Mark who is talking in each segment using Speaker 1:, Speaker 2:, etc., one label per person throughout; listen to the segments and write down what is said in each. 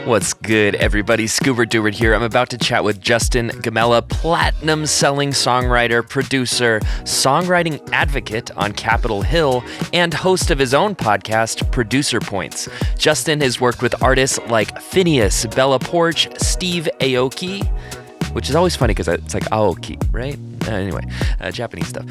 Speaker 1: What's good, everybody? Scuba Deward here. I'm about to chat with Justin Gammella, platinum-selling songwriter, producer, songwriting advocate on Capitol Hill, and host of his own podcast, Producer Points. Justin has worked with artists like FINNEAS, Poarch, Steve Aoki, which is always funny because it's like Aoki, right? Anyway, Japanese stuff.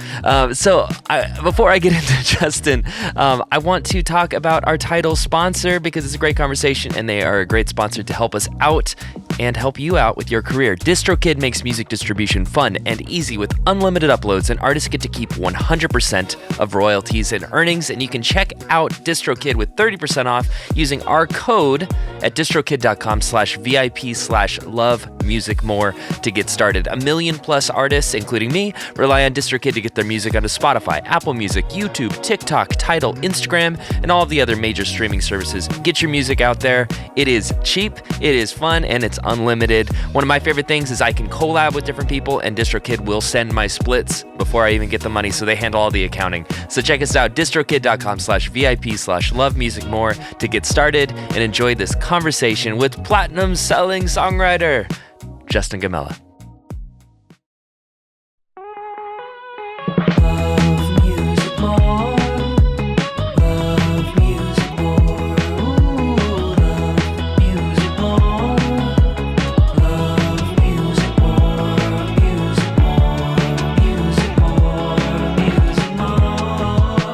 Speaker 1: Before I get into Justin, I want to talk about our title sponsor because it's a great conversation and they are a great sponsor to help us out and help you out with your career. DistroKid makes music distribution fun and easy with unlimited uploads, and artists get to keep 100% of royalties and earnings. And you can check out DistroKid with 30% off using our code at distrokid.com/VIP/lovemusicmore to get started. 1 million plus artists, including me, rely on DistroKid to get their music onto Spotify, Apple Music, YouTube, TikTok, Tidal, Instagram, and all of the other major streaming services. Get your music out there. It is cheap, it is fun, and it's unlimited. One of my favorite things is I can collab with different people, and DistroKid will send my splits before I even get the money, so they handle all the accounting. So check us out, distrokid.com/VIP/lovemusicmore to get started and enjoy this conversation with platinum-selling songwriter Justin Gammella.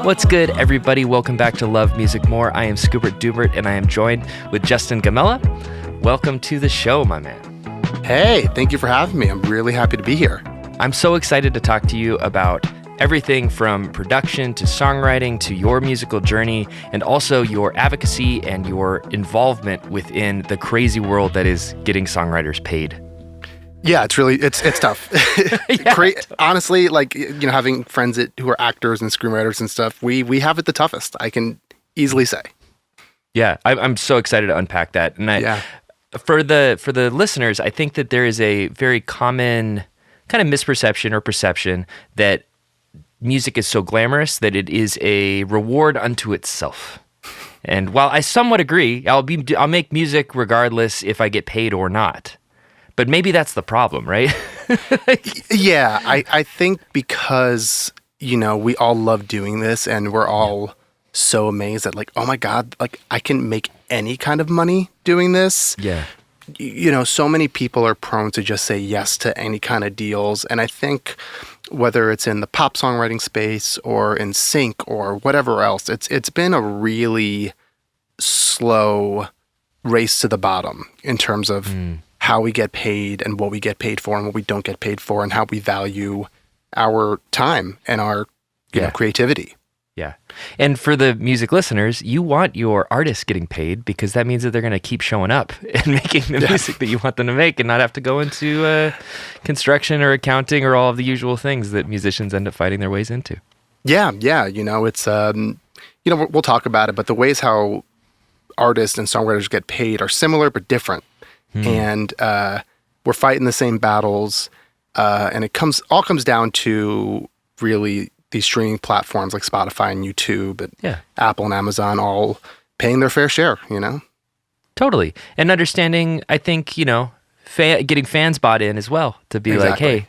Speaker 1: What's good, everybody? Welcome back to Love Music More. I am Scuba Deward, and I am joined with Justin Gammella. Welcome to the show, my man.
Speaker 2: Hey, thank you for having me. I'm really happy to be here.
Speaker 1: I'm so excited to talk to you about everything from production to songwriting to your musical journey, and also your advocacy and your involvement within the crazy world that is getting songwriters paid.
Speaker 2: Yeah, it's tough.
Speaker 1: Yeah.
Speaker 2: Honestly, having friends who are actors and screenwriters and stuff, we have it the toughest, I can easily say.
Speaker 1: Yeah, I'm so excited to unpack that. And for the listeners, I think that there is a very common kind of misperception or perception that music is so glamorous that it is a reward unto itself. And while I somewhat agree, I'll make music regardless if I get paid or not. But maybe that's the problem, right?
Speaker 2: Yeah, I think because, we all love doing this and we're all so amazed that oh my God, I can make any kind of money doing this.
Speaker 1: Yeah.
Speaker 2: So many people are prone to just say yes to any kind of deals. And I think whether it's in the pop songwriting space or in sync or whatever else, it's been a really slow race to the bottom in terms of how we get paid and what we get paid for and what we don't get paid for and how we value our time and our creativity.
Speaker 1: Yeah. And for the music listeners, you want your artists getting paid because that means that they're going to keep showing up and making the music that you want them to make and not have to go into construction or accounting or all of the usual things that musicians end up fighting their ways into.
Speaker 2: Yeah. It's, we'll talk about it, but the ways how artists and songwriters get paid are similar but different. And we're fighting the same battles, and it all comes down to really these streaming platforms like Spotify and YouTube and Apple and Amazon all paying their fair share,
Speaker 1: Totally. And understanding, I think, getting fans bought in as well to be
Speaker 2: exactly.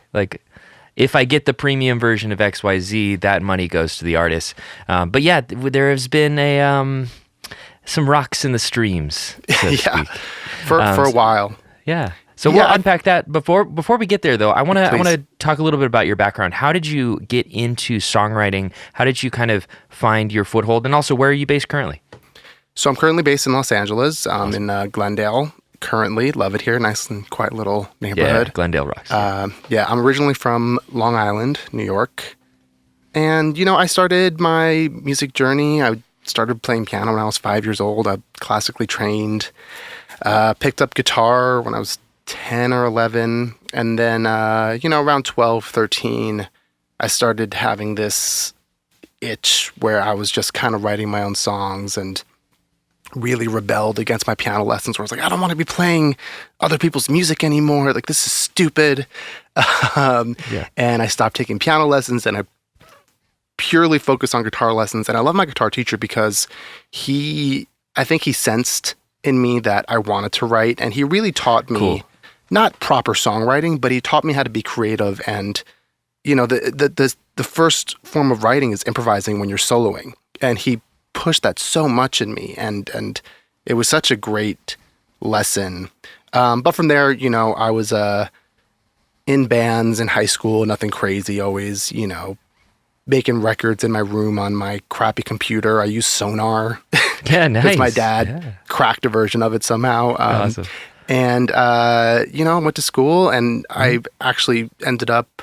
Speaker 1: If I get the premium version of XYZ, that money goes to the artist. But yeah, there has been some rocks in the streams. So
Speaker 2: for a while.
Speaker 1: Yeah. So we'll unpack that. Before we get there, though, I want to talk a little bit about your background. How did you get into songwriting? How did you kind of find your foothold? And also, where are you based currently?
Speaker 2: So I'm currently based in Los Angeles, in Glendale. Currently, love it here. Nice and quiet little neighborhood.
Speaker 1: Yeah, Glendale rocks.
Speaker 2: I'm originally from Long Island, New York. And, I started my music journey. I started playing piano when I was 5 years old. I'm classically trained. Picked up guitar when I was 10 or 11. And then, around 12, 13, I started having this itch where I was just kind of writing my own songs and really rebelled against my piano lessons where I was like, I don't want to be playing other people's music anymore. This is stupid. And I stopped taking piano lessons and I purely focused on guitar lessons. And I love my guitar teacher because I think he sensed in me that I wanted to write. And he really taught me not proper songwriting, but he taught me how to be creative. And, the first form of writing is improvising when you're soloing. And he pushed that so much in me. And it was such a great lesson. But from there, I was in bands in high school, nothing crazy, always, making records in my room on my crappy computer. I used Sonar.
Speaker 1: Yeah, nice.
Speaker 2: Because my dad cracked a version of it somehow.
Speaker 1: Awesome.
Speaker 2: And, I went to school, and I actually ended up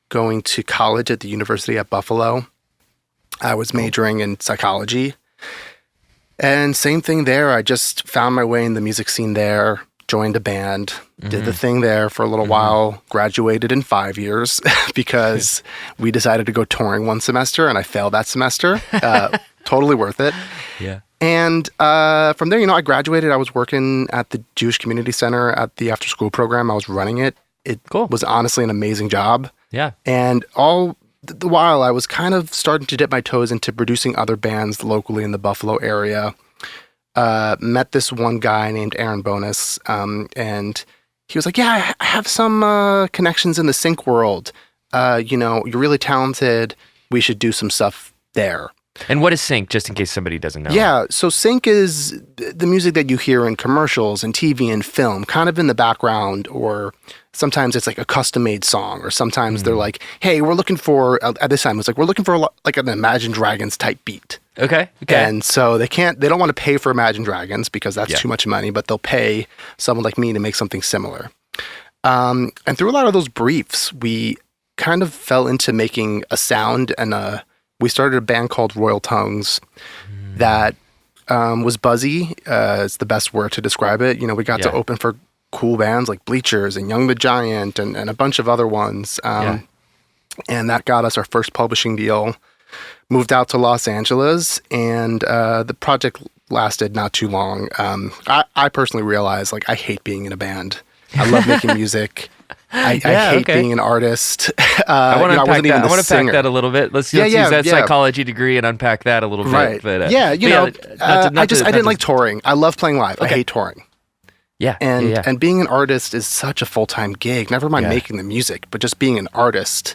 Speaker 2: going to college at the University at Buffalo. I was majoring in psychology. And same thing there. I just found my way in the music scene there, joined a band, did the thing there for a little while, graduated in 5 years because we decided to go touring one semester, and I failed that semester. Totally worth it.
Speaker 1: Yeah.
Speaker 2: And from there, I graduated. I was working at the Jewish Community Center at the after-school program. I was running it. It was honestly an amazing job.
Speaker 1: Yeah.
Speaker 2: And all the while, I was kind of starting to dip my toes into producing other bands locally in the Buffalo area. Met this one guy named Aaron Bonus, and he was like, yeah, I have some connections in the sync world. You're really talented. We should do some stuff there.
Speaker 1: And what is sync, just in case somebody doesn't know?
Speaker 2: Yeah, so sync is the music that you hear in commercials and TV and film, kind of in the background, or sometimes it's like a custom-made song, or sometimes they're like, hey, we're looking for, at this time, it's like, we're looking for like an Imagine Dragons type beat.
Speaker 1: Okay.
Speaker 2: And so they don't want to pay for Imagine Dragons because that's too much money, but they'll pay someone like me to make something similar. And through a lot of those briefs, we kind of fell into making a sound, and we started a band called Royal Tongues that was buzzy. It's the best word to describe it. We got to open for cool bands like Bleachers and Young the Giant and a bunch of other ones. And that got us our first publishing deal. Moved out to Los Angeles, and the project lasted not too long. I personally realized, I hate being in a band. I love making music. I hate being an artist.
Speaker 1: I want to unpack that a little bit. Let's use that psychology degree and unpack that a little bit.
Speaker 2: Right.
Speaker 1: But,
Speaker 2: I didn't like touring. I love playing live. Okay. I hate touring.
Speaker 1: Yeah.
Speaker 2: And being an artist is such a full-time gig. Never mind making the music, but just being an artist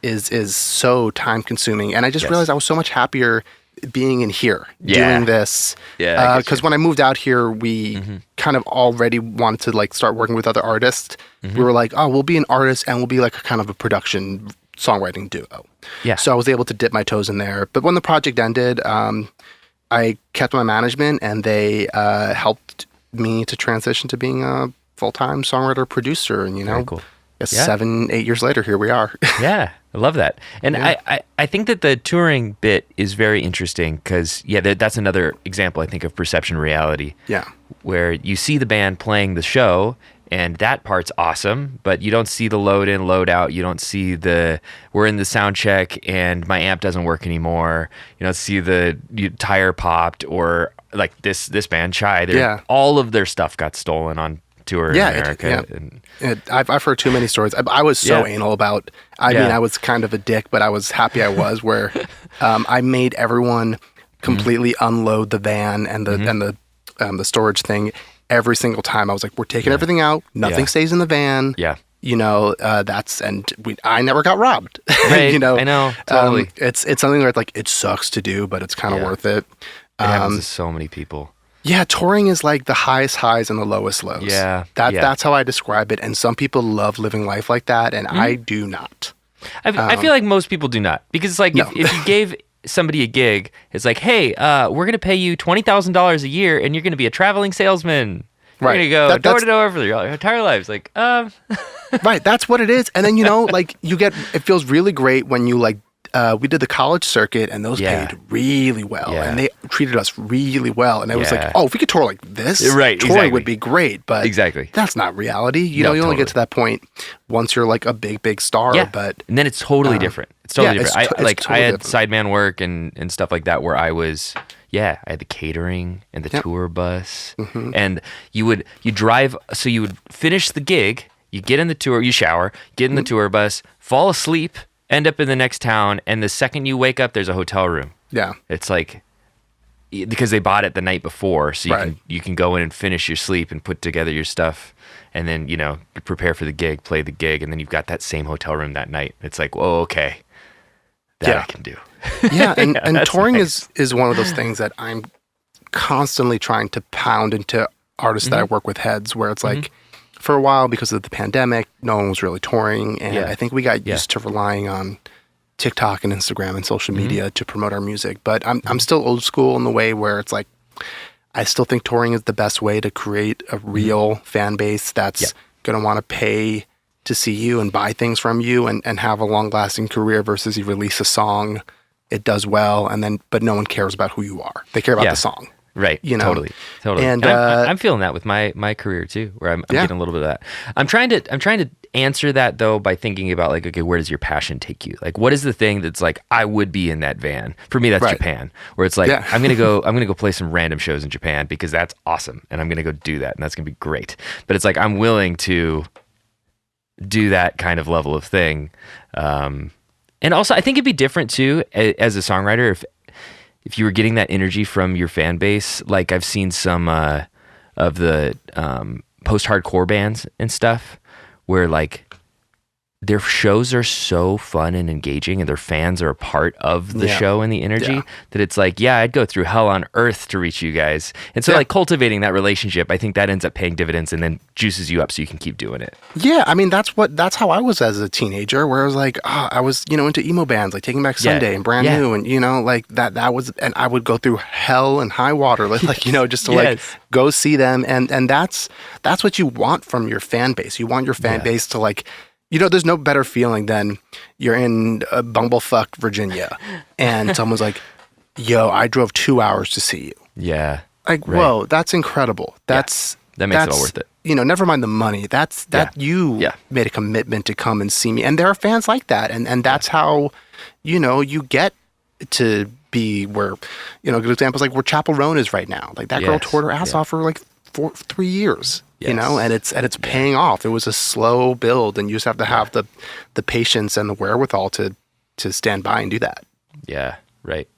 Speaker 2: is so time-consuming. And I just realized I was so much happier being in here, doing this. Yeah. Because when I moved out here, we kind of already wanted to start working with other artists. We were like, oh, we'll be an artist and we'll be like a kind of a production songwriting duo. Yeah. So I was able to dip my toes in there. But when the project ended, I kept my management, and they helped me to transition to being a full-time songwriter producer. And,
Speaker 1: very cool.
Speaker 2: 7-8 years later, here we are.
Speaker 1: Yeah, I love that. And I think that the touring bit is very interesting because, that's another example, I think, of perception reality. Yeah. Where you see the band playing the show, and that part's awesome, but you don't see the load in, load out. You don't see we're in the sound check and my amp doesn't work anymore. You don't see the tire popped, or like this band, Chai. All of their stuff got stolen on tour in America.
Speaker 2: I've heard too many stories. I was so anal about. I mean, I was kind of a dick, but I was happy I was. Where I made everyone completely unload the van and the storage thing every single time. I was like, we're taking everything out. Nothing stays in the van. Yeah. I never got robbed.
Speaker 1: Right. I know. Totally.
Speaker 2: It's something where it sucks to do, but it's kind of worth it.
Speaker 1: It happens to so many people.
Speaker 2: Yeah, touring is like the highest highs and the lowest lows. That's how I describe it. And some people love living life like that, and I do not.
Speaker 1: I feel like most people do not, because it's like if you gave somebody a gig, it's like, hey, we're going to pay you $20,000 a year, and you're going to be a traveling salesman. You're going to go door to door for your entire lives.
Speaker 2: Right, that's what it is. And then it feels really great when you we did the college circuit, and those paid really well, and they treated us really well. And it was like, oh, if we could tour like this, touring would be great. But that's not reality. You only get to that point once you're like a big star.
Speaker 1: Yeah.
Speaker 2: But
Speaker 1: and then it's totally different. It's totally different. I had sideman work and stuff like that where I was. Yeah, I had the catering and the tour bus, and you drive. So you would finish the gig, you get in the tour, you shower, get in the tour bus, fall asleep, end up in the next town, and the second you wake up, there's a hotel room. Yeah. It's like, because they bought it the night before, so
Speaker 2: Right.
Speaker 1: you can go in and finish your sleep and put together your stuff, and then prepare for the gig, play the gig, and then you've got that same hotel room that night. It's like, oh, okay, that I can do.
Speaker 2: Yeah, and
Speaker 1: that's
Speaker 2: touring
Speaker 1: nice.
Speaker 2: is one of those things that I'm constantly trying to pound into artists that I work with heads, where it's like, for a while, because of the pandemic, no one was really touring, and I think we got used to relying on TikTok and Instagram and social media to promote our music. But I'm still old school in the way where it's like, I still think touring is the best way to create a real fan base that's going to want to pay to see you and buy things from you and have a long-lasting career, versus you release a song, it does well, but no one cares about who you are. They care about the song.
Speaker 1: Right. Totally.
Speaker 2: And
Speaker 1: I'm feeling that with my career too, where I'm getting a little bit of that. I'm trying to answer that though by thinking about like, okay, where does your passion take you? Like, what is the thing that's like, I would be in that van? For me, that's Japan, where it's like, I'm gonna go play some random shows in Japan because that's awesome, and I'm gonna go do that, and that's gonna be great. But it's like, I'm willing to do that kind of level of thing. And also, I think it'd be different too as a songwriter if you were getting that energy from your fan base. Like, I've seen some of the post-hardcore bands and stuff where like their shows are so fun and engaging, and their fans are a part of the show and the energy that it's like, I'd go through hell on earth to reach you guys. And so like cultivating that relationship, I think that ends up paying dividends and then juices you up so you can keep doing it.
Speaker 2: Yeah, I mean, that's how I was as a teenager, where I was like, I was, into emo bands like Taking Back Sunday and Brand New, and like that was, and I would go through hell and high water, like just to like go see them, and that's what you want from your fan base. You want your fan base to like, there's no better feeling than you're in Bumblefuck, Virginia, and someone's like, yo, I drove 2 hours to see you.
Speaker 1: Yeah.
Speaker 2: Like, whoa, that's incredible. That makes
Speaker 1: it all worth it.
Speaker 2: Never mind the money. You made a commitment to come and see me. And there are fans like that. And that's how, you get to be where, good examples like where Chapel Roan is right now. Like, that girl toured her ass off for like 3 years. And it's paying off. It was a slow build, and you just have to have the patience and the wherewithal to stand by and do that.
Speaker 1: Yeah, right.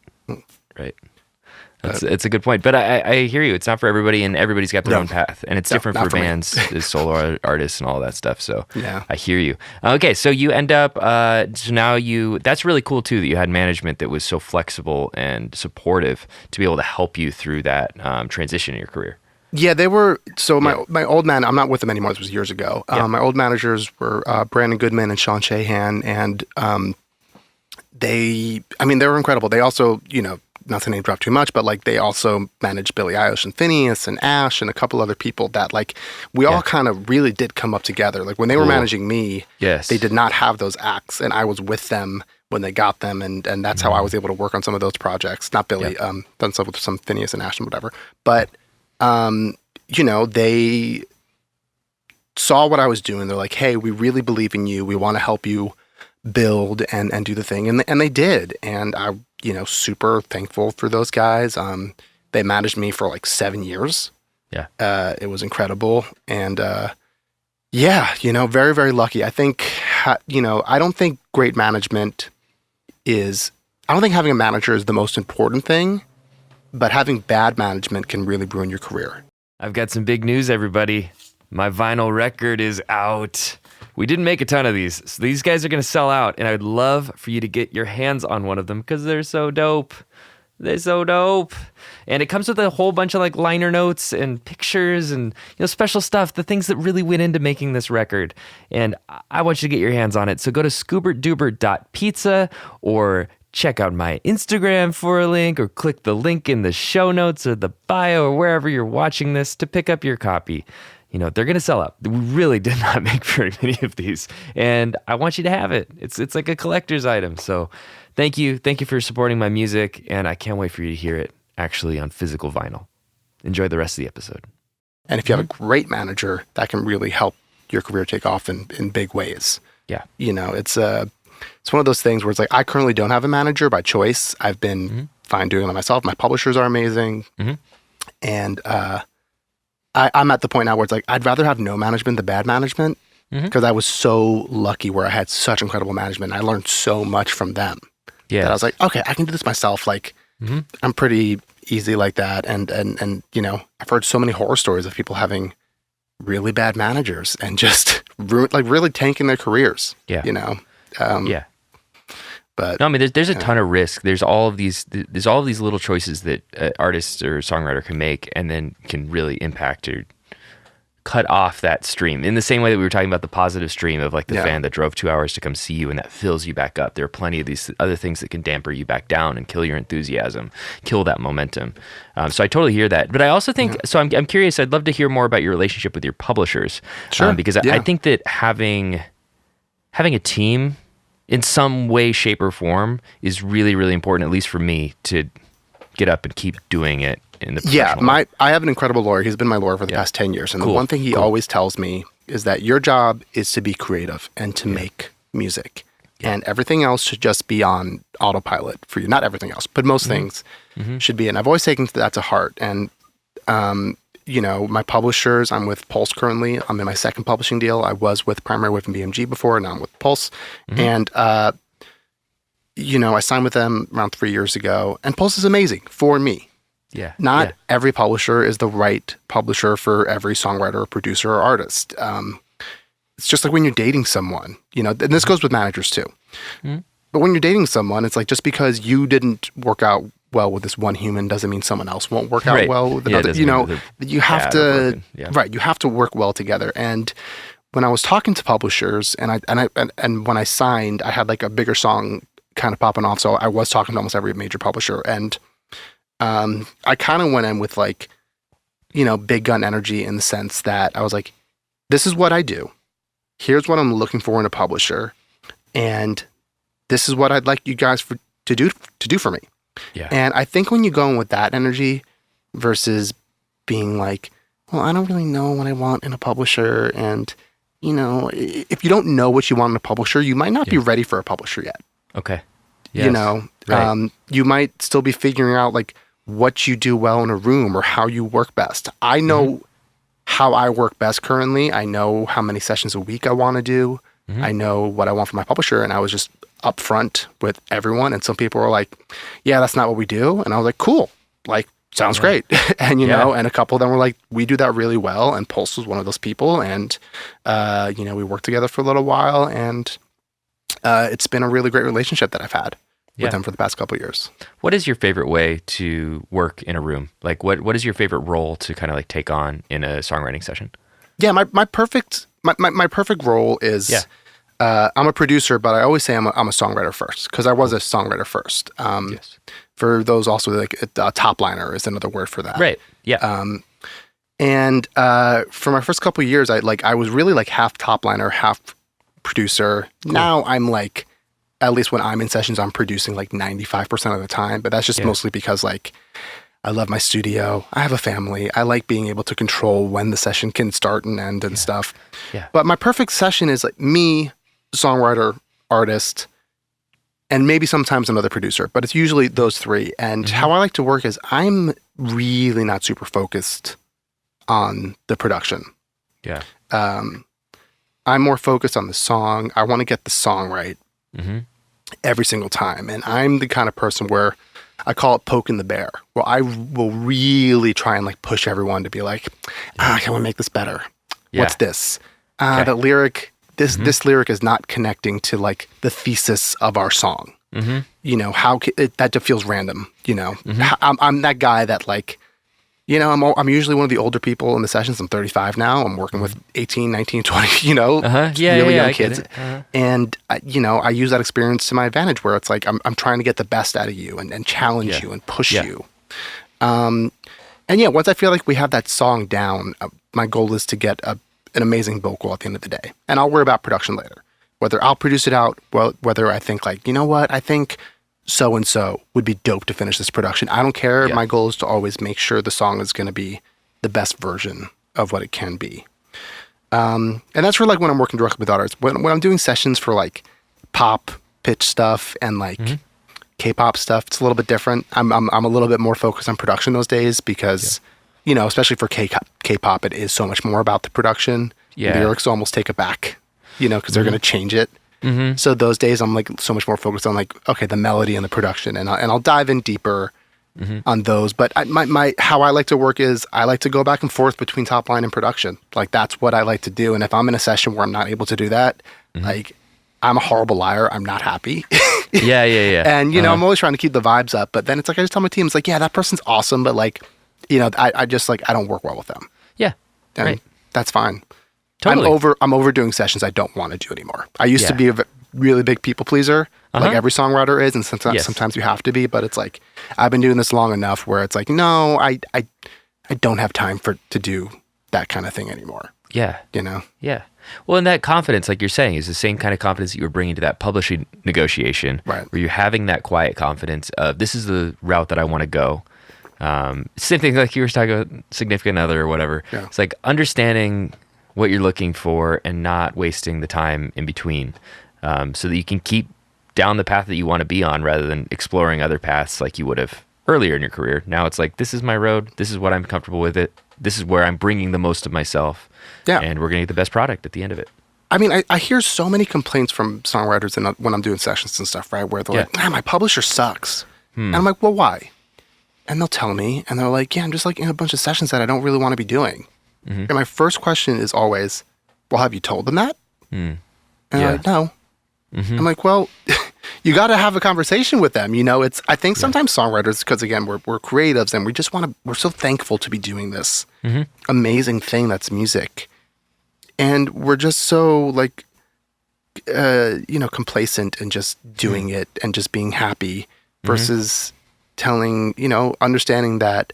Speaker 1: It's a good point, but I hear you. It's not for everybody, and everybody's got their own path, and it's different for bands, as solo artists, and all that stuff. So I hear you. Okay, so you end up. So now that's really cool too, that you had management that was so flexible and supportive to be able to help you through that transition in your career.
Speaker 2: Yeah, they were. So my old man, I'm not with them anymore. This was years ago. My old managers were Brandon Goodman and Sean Shahan, and they were incredible. They also, not to name drop too much, but like they also managed Billie Eilish and FINNEAS and Ashe and a couple other people that like we all kind of really did come up together. Like when they were managing me, they did not have those acts, and I was with them when they got them, and that's how I was able to work on some of those projects. Not Billie, done stuff with some FINNEAS and Ashe and whatever, but they saw what I was doing. They're like, hey, we really believe in you. We want to help you build and do the thing. And they did. And I, super thankful for those guys. They managed me for like 7 years.
Speaker 1: Yeah.
Speaker 2: It was incredible. And, very, very lucky. I think, I don't think I don't think having a manager is the most important thing, but having bad management can really ruin your career.
Speaker 1: I've got some big news, everybody. My vinyl record is out. We didn't make a ton of these, so these guys are going to sell out, and I would love for you to get your hands on one of them because they're so dope. They're so dope. And it comes with a whole bunch of like liner notes and pictures and special stuff, the things that really went into making this record. And I want you to get your hands on it. So go to scoobertdoober.pizza or check out my Instagram for a link, or click the link in the show notes or the bio or wherever you're watching this to pick up your copy. They're going to sell out. We really did not make very many of these, and I want you to have it. It's like a collector's item. So thank you for supporting my music, and I can't wait for you to hear it actually on physical vinyl. Enjoy the rest of the episode.
Speaker 2: And if you have a great manager, that can really help your career take off in big ways.
Speaker 1: Yeah.
Speaker 2: It's one of those things where it's like, I currently don't have a manager by choice. I've been fine doing it myself. My publishers are amazing. And I'm at the point now where it's like, I'd rather have no management than bad management, because I was so lucky where I had such incredible management. I learned so much from them that I was like, okay, I can do this myself. Like, I'm pretty, easy like that. And you know, I've heard so many horror stories of people having really bad managers and just really tanking their careers.
Speaker 1: Yeah.
Speaker 2: You know?
Speaker 1: Yeah.
Speaker 2: But
Speaker 1: no, I mean, there's a ton of risk. There's all of these little choices that artists or songwriter can make, and then can really impact or cut off that stream. In the same way that we were talking about the positive stream of like the fan that drove 2 hours to come see you and that fills you back up. There are plenty of these other things that can damper you back down and kill your enthusiasm, kill that momentum. So I totally hear that. But I also think, so I'm curious, I'd love to hear more about your relationship with your publishers.
Speaker 2: Sure.
Speaker 1: Because I think that having a team in some way, shape, or form is really, really important, at least for me, to get up and keep doing it in the professional way.
Speaker 2: I have an incredible lawyer. He's been my lawyer for the past 10 years. And the one thing he always tells me is that your job is to be creative and to make music. And everything else should just be on autopilot for you. Not everything else, but most things should be. And I've always taken that to heart. And, you know, my publishers, I'm with Pulse currently. I'm in my second publishing deal. I was with Primary Wave and BMG before, and now I'm with Pulse. And, you know, I signed with them around 3 years ago. And Pulse is amazing for me.
Speaker 1: Yeah.
Speaker 2: Not every publisher is the right publisher for every songwriter or producer or artist. It's just like when you're dating someone, you know, and this goes with managers too. But when you're dating someone, it's like just because you didn't work out well with this one human doesn't mean someone else won't work out well with another. You know, you have to you have to work well together. And when I was talking to publishers and when I signed, I had like a bigger song kind of popping off. So I was talking to almost every major publisher, and I kind of went in with like, you know, big gun energy in the sense that I was like, this is what I do. Here's what I'm looking for in a publisher. And this is what I'd like you guys to do for me. Yeah. And I think when you go in with that energy versus being like, well, I don't really know what I want in a publisher. And, you know, if you don't know what you want in a publisher, you might not be ready for a publisher yet.
Speaker 1: Okay. Yes.
Speaker 2: You know, you might still be figuring out like what you do well in a room or how you work best. I know how I work best currently. I know how many sessions a week I want to do. I know what I want from my publisher, and I was just upfront with everyone. And some people were like, yeah, that's not what we do. And I was like, cool, like, sounds great. And, you know, and a couple of them were like, we do that really well. And Pulse was one of those people. And, you know, we worked together for a little while, and it's been a really great relationship that I've had with them for the past couple of years. What
Speaker 1: is your favorite way to work in a room? Like what is your favorite role to kind of like take on in a songwriting session?
Speaker 2: Yeah, my perfect role is I'm a producer, but I always say I'm a songwriter first, because I was a songwriter first. For those also, like a top liner is another word for that.
Speaker 1: Right. Yeah.
Speaker 2: And for my first couple of years, I was really like half top liner, half producer. Cool. Now I'm like, at least when I'm in sessions, I'm producing like 95% of the time, but that's just mostly because like I love my studio. I have a family. I like being able to control when the session can start and end and stuff. Yeah. But my perfect session is like me, songwriter, artist, and maybe sometimes another producer, but it's usually those three. And how I like to work is I'm really not super focused on the production. Yeah. I'm more focused on the song. I want to get the song right every single time. And I'm the kind of person where I call it poking the bear, where I will really try and like push everyone to be like, can we make this better? What's this? The lyric, this lyric is not connecting to like the thesis of our song. You know, that just feels random, you know. I'm that guy that like, you know, I'm usually one of the older people in the sessions. I'm 35 now. I'm working with 18, 19, 20, you know, really young kids. And, you know, I use that experience to my advantage, where it's like I'm trying to get the best out of you and challenge you and push you. And once I feel like we have that song down, my goal is to get an amazing vocal at the end of the day. And I'll worry about production later. Whether I'll produce it out, whether I think like, you know what, I think so-and-so would be dope to finish this production. I don't care. My goal is to always make sure the song is going to be the best version of what it can be. And that's for like when I'm working directly with artists. When I'm doing sessions for like pop pitch stuff and like K-pop stuff, it's a little bit different. I'm a little bit more focused on production those days because, you know, especially for K-pop, it is so much more about the production. Lyrics almost take it back, you know, because they're going to change it. So those days I'm like so much more focused on like, okay, the melody and the production, and I'll dive in deeper on those. But my how I like to work is I like to go back and forth between top line and production. Like that's what I like to do. And if I'm in a session where I'm not able to do that, like I'm a horrible liar. I'm not happy.
Speaker 1: Yeah.
Speaker 2: And I'm always trying to keep the vibes up. But then it's like I just tell my team, it's like, yeah, that person's awesome, but like, I just like I don't work well with them.
Speaker 1: Yeah.
Speaker 2: And
Speaker 1: right.
Speaker 2: that's fine.
Speaker 1: Totally.
Speaker 2: I'm overdoing sessions I don't want to do anymore. I used to be a really big people pleaser, like every songwriter is, and sometimes you have to be. But it's like I've been doing this long enough where it's like, no, I don't have time to do that kind of thing anymore.
Speaker 1: Yeah.
Speaker 2: Yeah.
Speaker 1: Well, and that confidence, like you're saying, is the same kind of confidence that you were bringing to that publishing negotiation,
Speaker 2: right?
Speaker 1: Where you're having that quiet confidence of this is the route that I want to go. Same thing like you were talking about significant other or whatever.
Speaker 2: Yeah.
Speaker 1: It's like understanding what you're looking for and not wasting the time in between, so that you can keep down the path that you want to be on rather than exploring other paths like you would have earlier in your career. Now it's like, this is my road. This is what I'm comfortable with it. This is where I'm bringing the most of myself.
Speaker 2: Yeah.
Speaker 1: And we're going to get the best product at the end of it.
Speaker 2: I mean, I hear so many complaints from songwriters when I'm doing sessions and stuff, right? Where they're like, my publisher sucks. And I'm like, well, why? And they'll tell me, and they're like, yeah, I'm just like in a bunch of sessions that I don't really want to be doing. And my first question is always, well, have you told them that? And they're like, no. I'm like, well, you got to have a conversation with them. I think sometimes songwriters, because again, we're creatives and we just we're so thankful to be doing this amazing thing that's music. And we're just so like, complacent and just doing it and just being happy versus understanding that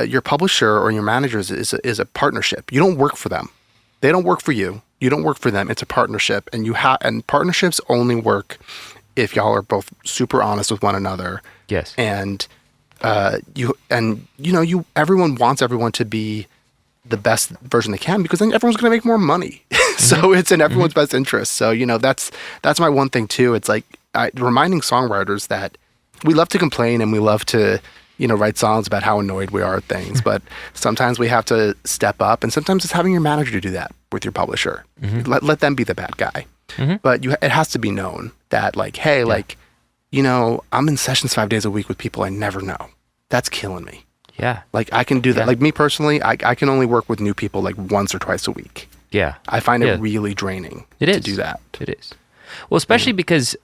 Speaker 2: your publisher or your managers is a partnership. You don't work for them. They don't work for you. You don't work for them. It's a partnership, and and partnerships only work if y'all are both super honest with one another.
Speaker 1: Yes.
Speaker 2: And everyone wants everyone to be the best version they can, because then everyone's going to make more money. So it's in everyone's best interest. So that's my one thing too. It's like reminding songwriters that we love to complain and we love to write songs about how annoyed we are at things, but sometimes we have to step up, and sometimes it's having your manager do that with your publisher. Let them be the bad guy. But it has to be known that like, hey, I'm in sessions 5 days a week with people I never know. That's killing me.
Speaker 1: Yeah.
Speaker 2: Like I can do that. Like me personally, I can only work with new people like once or twice a week.
Speaker 1: Yeah.
Speaker 2: I find it really draining to do that.
Speaker 1: It is. Well, especially because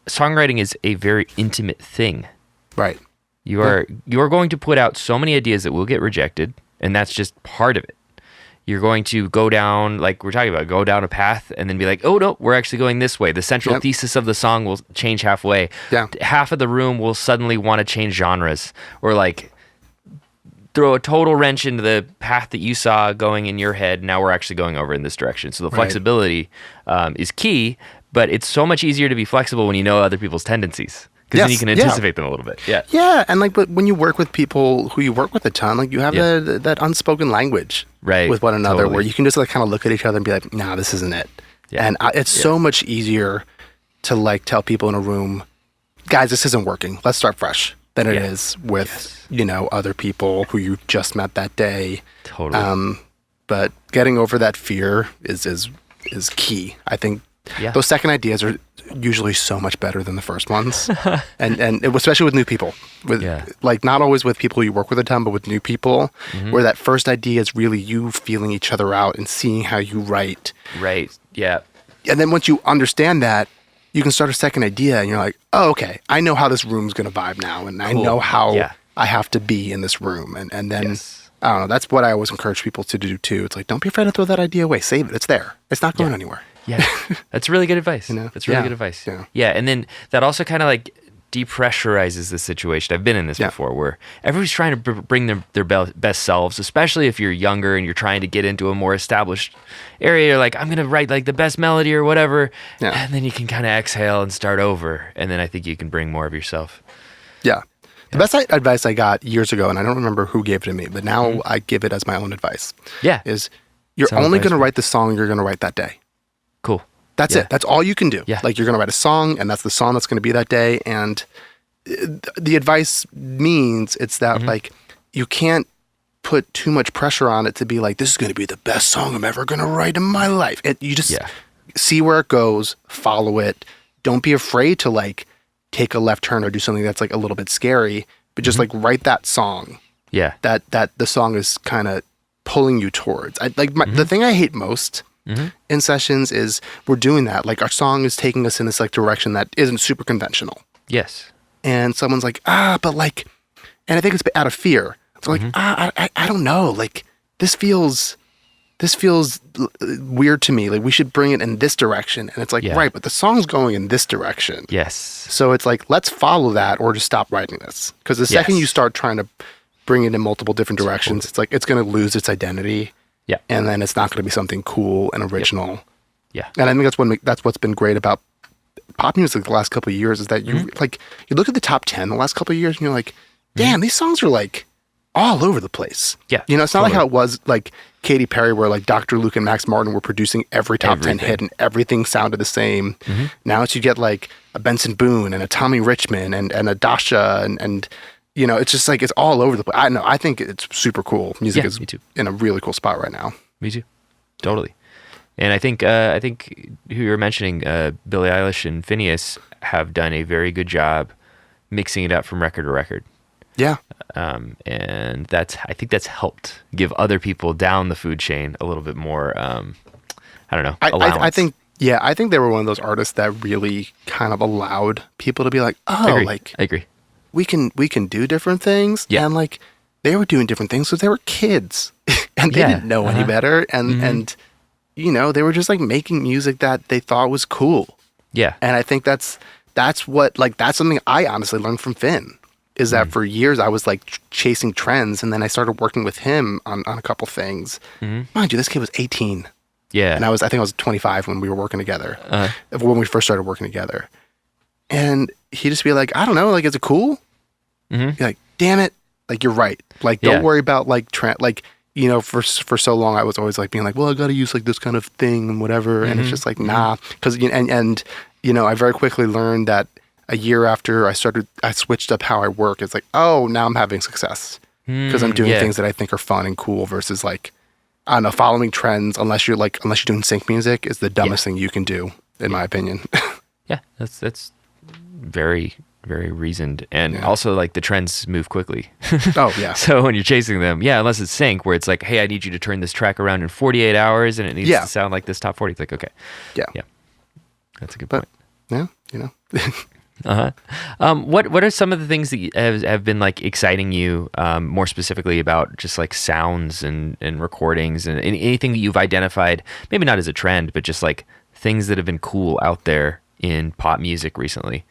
Speaker 1: songwriting is a very intimate thing.
Speaker 2: Right.
Speaker 1: You are going to put out so many ideas that will get rejected, and that's just part of it. You're going to go down, like we're talking about, go down a path and then be like, oh, no, we're actually going this way. The central thesis of the song will change halfway.
Speaker 2: Yeah.
Speaker 1: Half of the room will suddenly want to change genres or like throw a total wrench into the path that you saw going in your head. Now we're actually going over in this direction. So the flexibility is key, but it's so much easier to be flexible when you know other people's tendencies. Because then you can anticipate them a little bit. Yeah.
Speaker 2: Yeah. And but when you work with people who you work with a ton, like you have that unspoken language with one another where you can just like kind of look at each other and be like, nah, this isn't it. Yeah. And it's so much easier to like tell people in a room, guys, this isn't working. Let's start fresh than it is with, other people who you just met that day.
Speaker 1: Totally.
Speaker 2: But getting over that fear is key. I think those second ideas are usually so much better than the first ones, and especially with new people. Like not always with people you work with a ton, but with new people, where that first idea is really you feeling each other out and seeing how you write.
Speaker 1: Right. Yeah.
Speaker 2: And then once you understand that, you can start a second idea, and you're like, oh, okay, I know how this room's gonna vibe now, and I know how I have to be in this room, and then. I don't know. That's what I always encourage people to do too. It's like, don't be afraid to throw that idea away. Save it. It's there. It's not going anywhere.
Speaker 1: Yeah, that's really good advice. That's really good advice. Yeah, and then that also kind of like depressurizes the situation. I've been in this before, where everybody's trying to bring their best selves, especially if you're younger and you're trying to get into a more established area. You're like, I'm gonna write like the best melody or whatever, and then you can kind of exhale and start over, and then I think you can bring more of yourself.
Speaker 2: Yeah. The best advice I got years ago, and I don't remember who gave it to me, but now I give it as my own advice.
Speaker 1: Yeah.
Speaker 2: Is you're only going to write the song you're going to write that day.
Speaker 1: Cool.
Speaker 2: That's it. That's all you can do.
Speaker 1: Yeah.
Speaker 2: Like you're going to write a song, and that's the song that's going to be that day. And the advice means it's that like you can't put too much pressure on it to be like, this is going to be the best song I'm ever going to write in my life. You just see where it goes, follow it. Don't be afraid to like take a left turn or do something that's like a little bit scary, but just like write that song.
Speaker 1: Yeah.
Speaker 2: That the song is kind of pulling you towards. The thing I hate most in sessions is we're doing that. Like our song is taking us in this like direction that isn't super conventional.
Speaker 1: Yes.
Speaker 2: And someone's like, but like, and I think it's out of fear. It's like, I don't know. Like this feels weird to me. Like we should bring it in this direction. And it's like, right, but the song's going in this direction.
Speaker 1: Yes.
Speaker 2: So it's like, let's follow that or just stop writing this. Because the second you start trying to bring it in multiple different directions, it's like, it's going to lose its identity.
Speaker 1: Yeah.
Speaker 2: And then it's not going to be something cool and original.
Speaker 1: Yeah.
Speaker 2: And I think that's what's been great about pop music the last couple of years is that you like, you look at the top 10 the last couple of years and you're like, damn, these songs are like all over the place.
Speaker 1: Yeah.
Speaker 2: You know, it's not like how it was like Katy Perry where like Dr. Luke and Max Martin were producing every top 10 hit and everything sounded the same. Now it's you get like a Benson Boone and a Tommy Richmond and a Dasha and you know, it's just like, it's all over the place. I think it's super cool. Music is in a really cool spot right now.
Speaker 1: Me too. Totally. And I think who you're mentioning, Billie Eilish and FINNEAS have done a very good job mixing it up from record to record.
Speaker 2: Yeah.
Speaker 1: And I think that's helped give other people down the food chain a little bit more, I don't know, allowance.
Speaker 2: I think they were one of those artists that really kind of allowed people to be like, I agree. We can do different things. Yeah. And like they were doing different things because they were kids and they didn't know any better. And you know, they were just like making music that they thought was cool. Yeah. And I think that's what, like, that's something I honestly learned from Finn is that for years I was like chasing trends. And then I started working with him on a couple things. Mind you, this kid was 18. Yeah. And I think I was 25 when we were working together, when we first started working together. And he'd just be like, I don't know, like, is it cool? Be like, damn it. Like, you're right. Like, don't worry about like trend. Like, you know, for so long, I was always like being like, well, I got to use like this kind of thing and whatever. And it's just like, nah. Because, and, you know, I very quickly learned that a year after I switched up how I work. It's like, oh, now I'm having success because I'm doing things that I think are fun and cool versus like, I don't know, following trends, unless you're doing sync music is the dumbest thing you can do, in my opinion.
Speaker 1: Yeah, that's very, very reasoned. And also, like, the trends move quickly. Oh, yeah. So when you're chasing them, unless it's sync, where it's like, hey, I need you to turn this track around in 48 hours and it needs to sound like this top 40. It's like, okay. Yeah. That's a good point.
Speaker 2: Yeah, you know.
Speaker 1: What are some of the things that have been like exciting you more specifically about just like sounds and recordings and anything that you've identified, maybe not as a trend, but just like things that have been cool out there in pop music recently?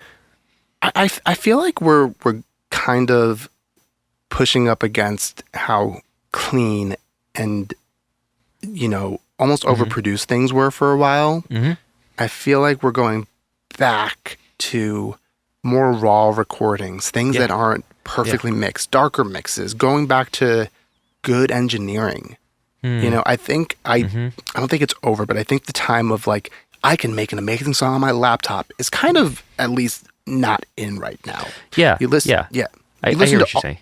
Speaker 2: I feel like we're kind of pushing up against how clean and, you know, almost overproduced things were for a while. I feel like we're going back to more raw recordings, things that aren't perfectly mixed, darker mixes, going back to good engineering. You know, I think I don't think it's over, but I think the time of like, I can make an amazing song on my laptop is kind of at least not in right now. Yeah. You listen, I hear what you're saying.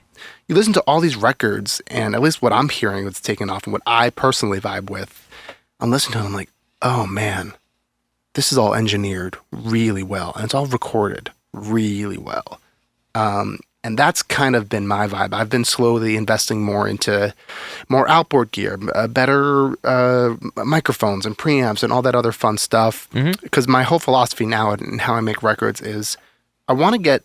Speaker 2: You listen to all these records, and at least what I'm hearing that's taken off and what I personally vibe with, I'm listening to it, I'm like, oh man, this is all engineered really well, and it's all recorded really well. And that's kind of been my vibe. I've been slowly investing more into more outboard gear, better microphones and preamps and all that other fun stuff. Because my whole philosophy now and how I make records is I want to get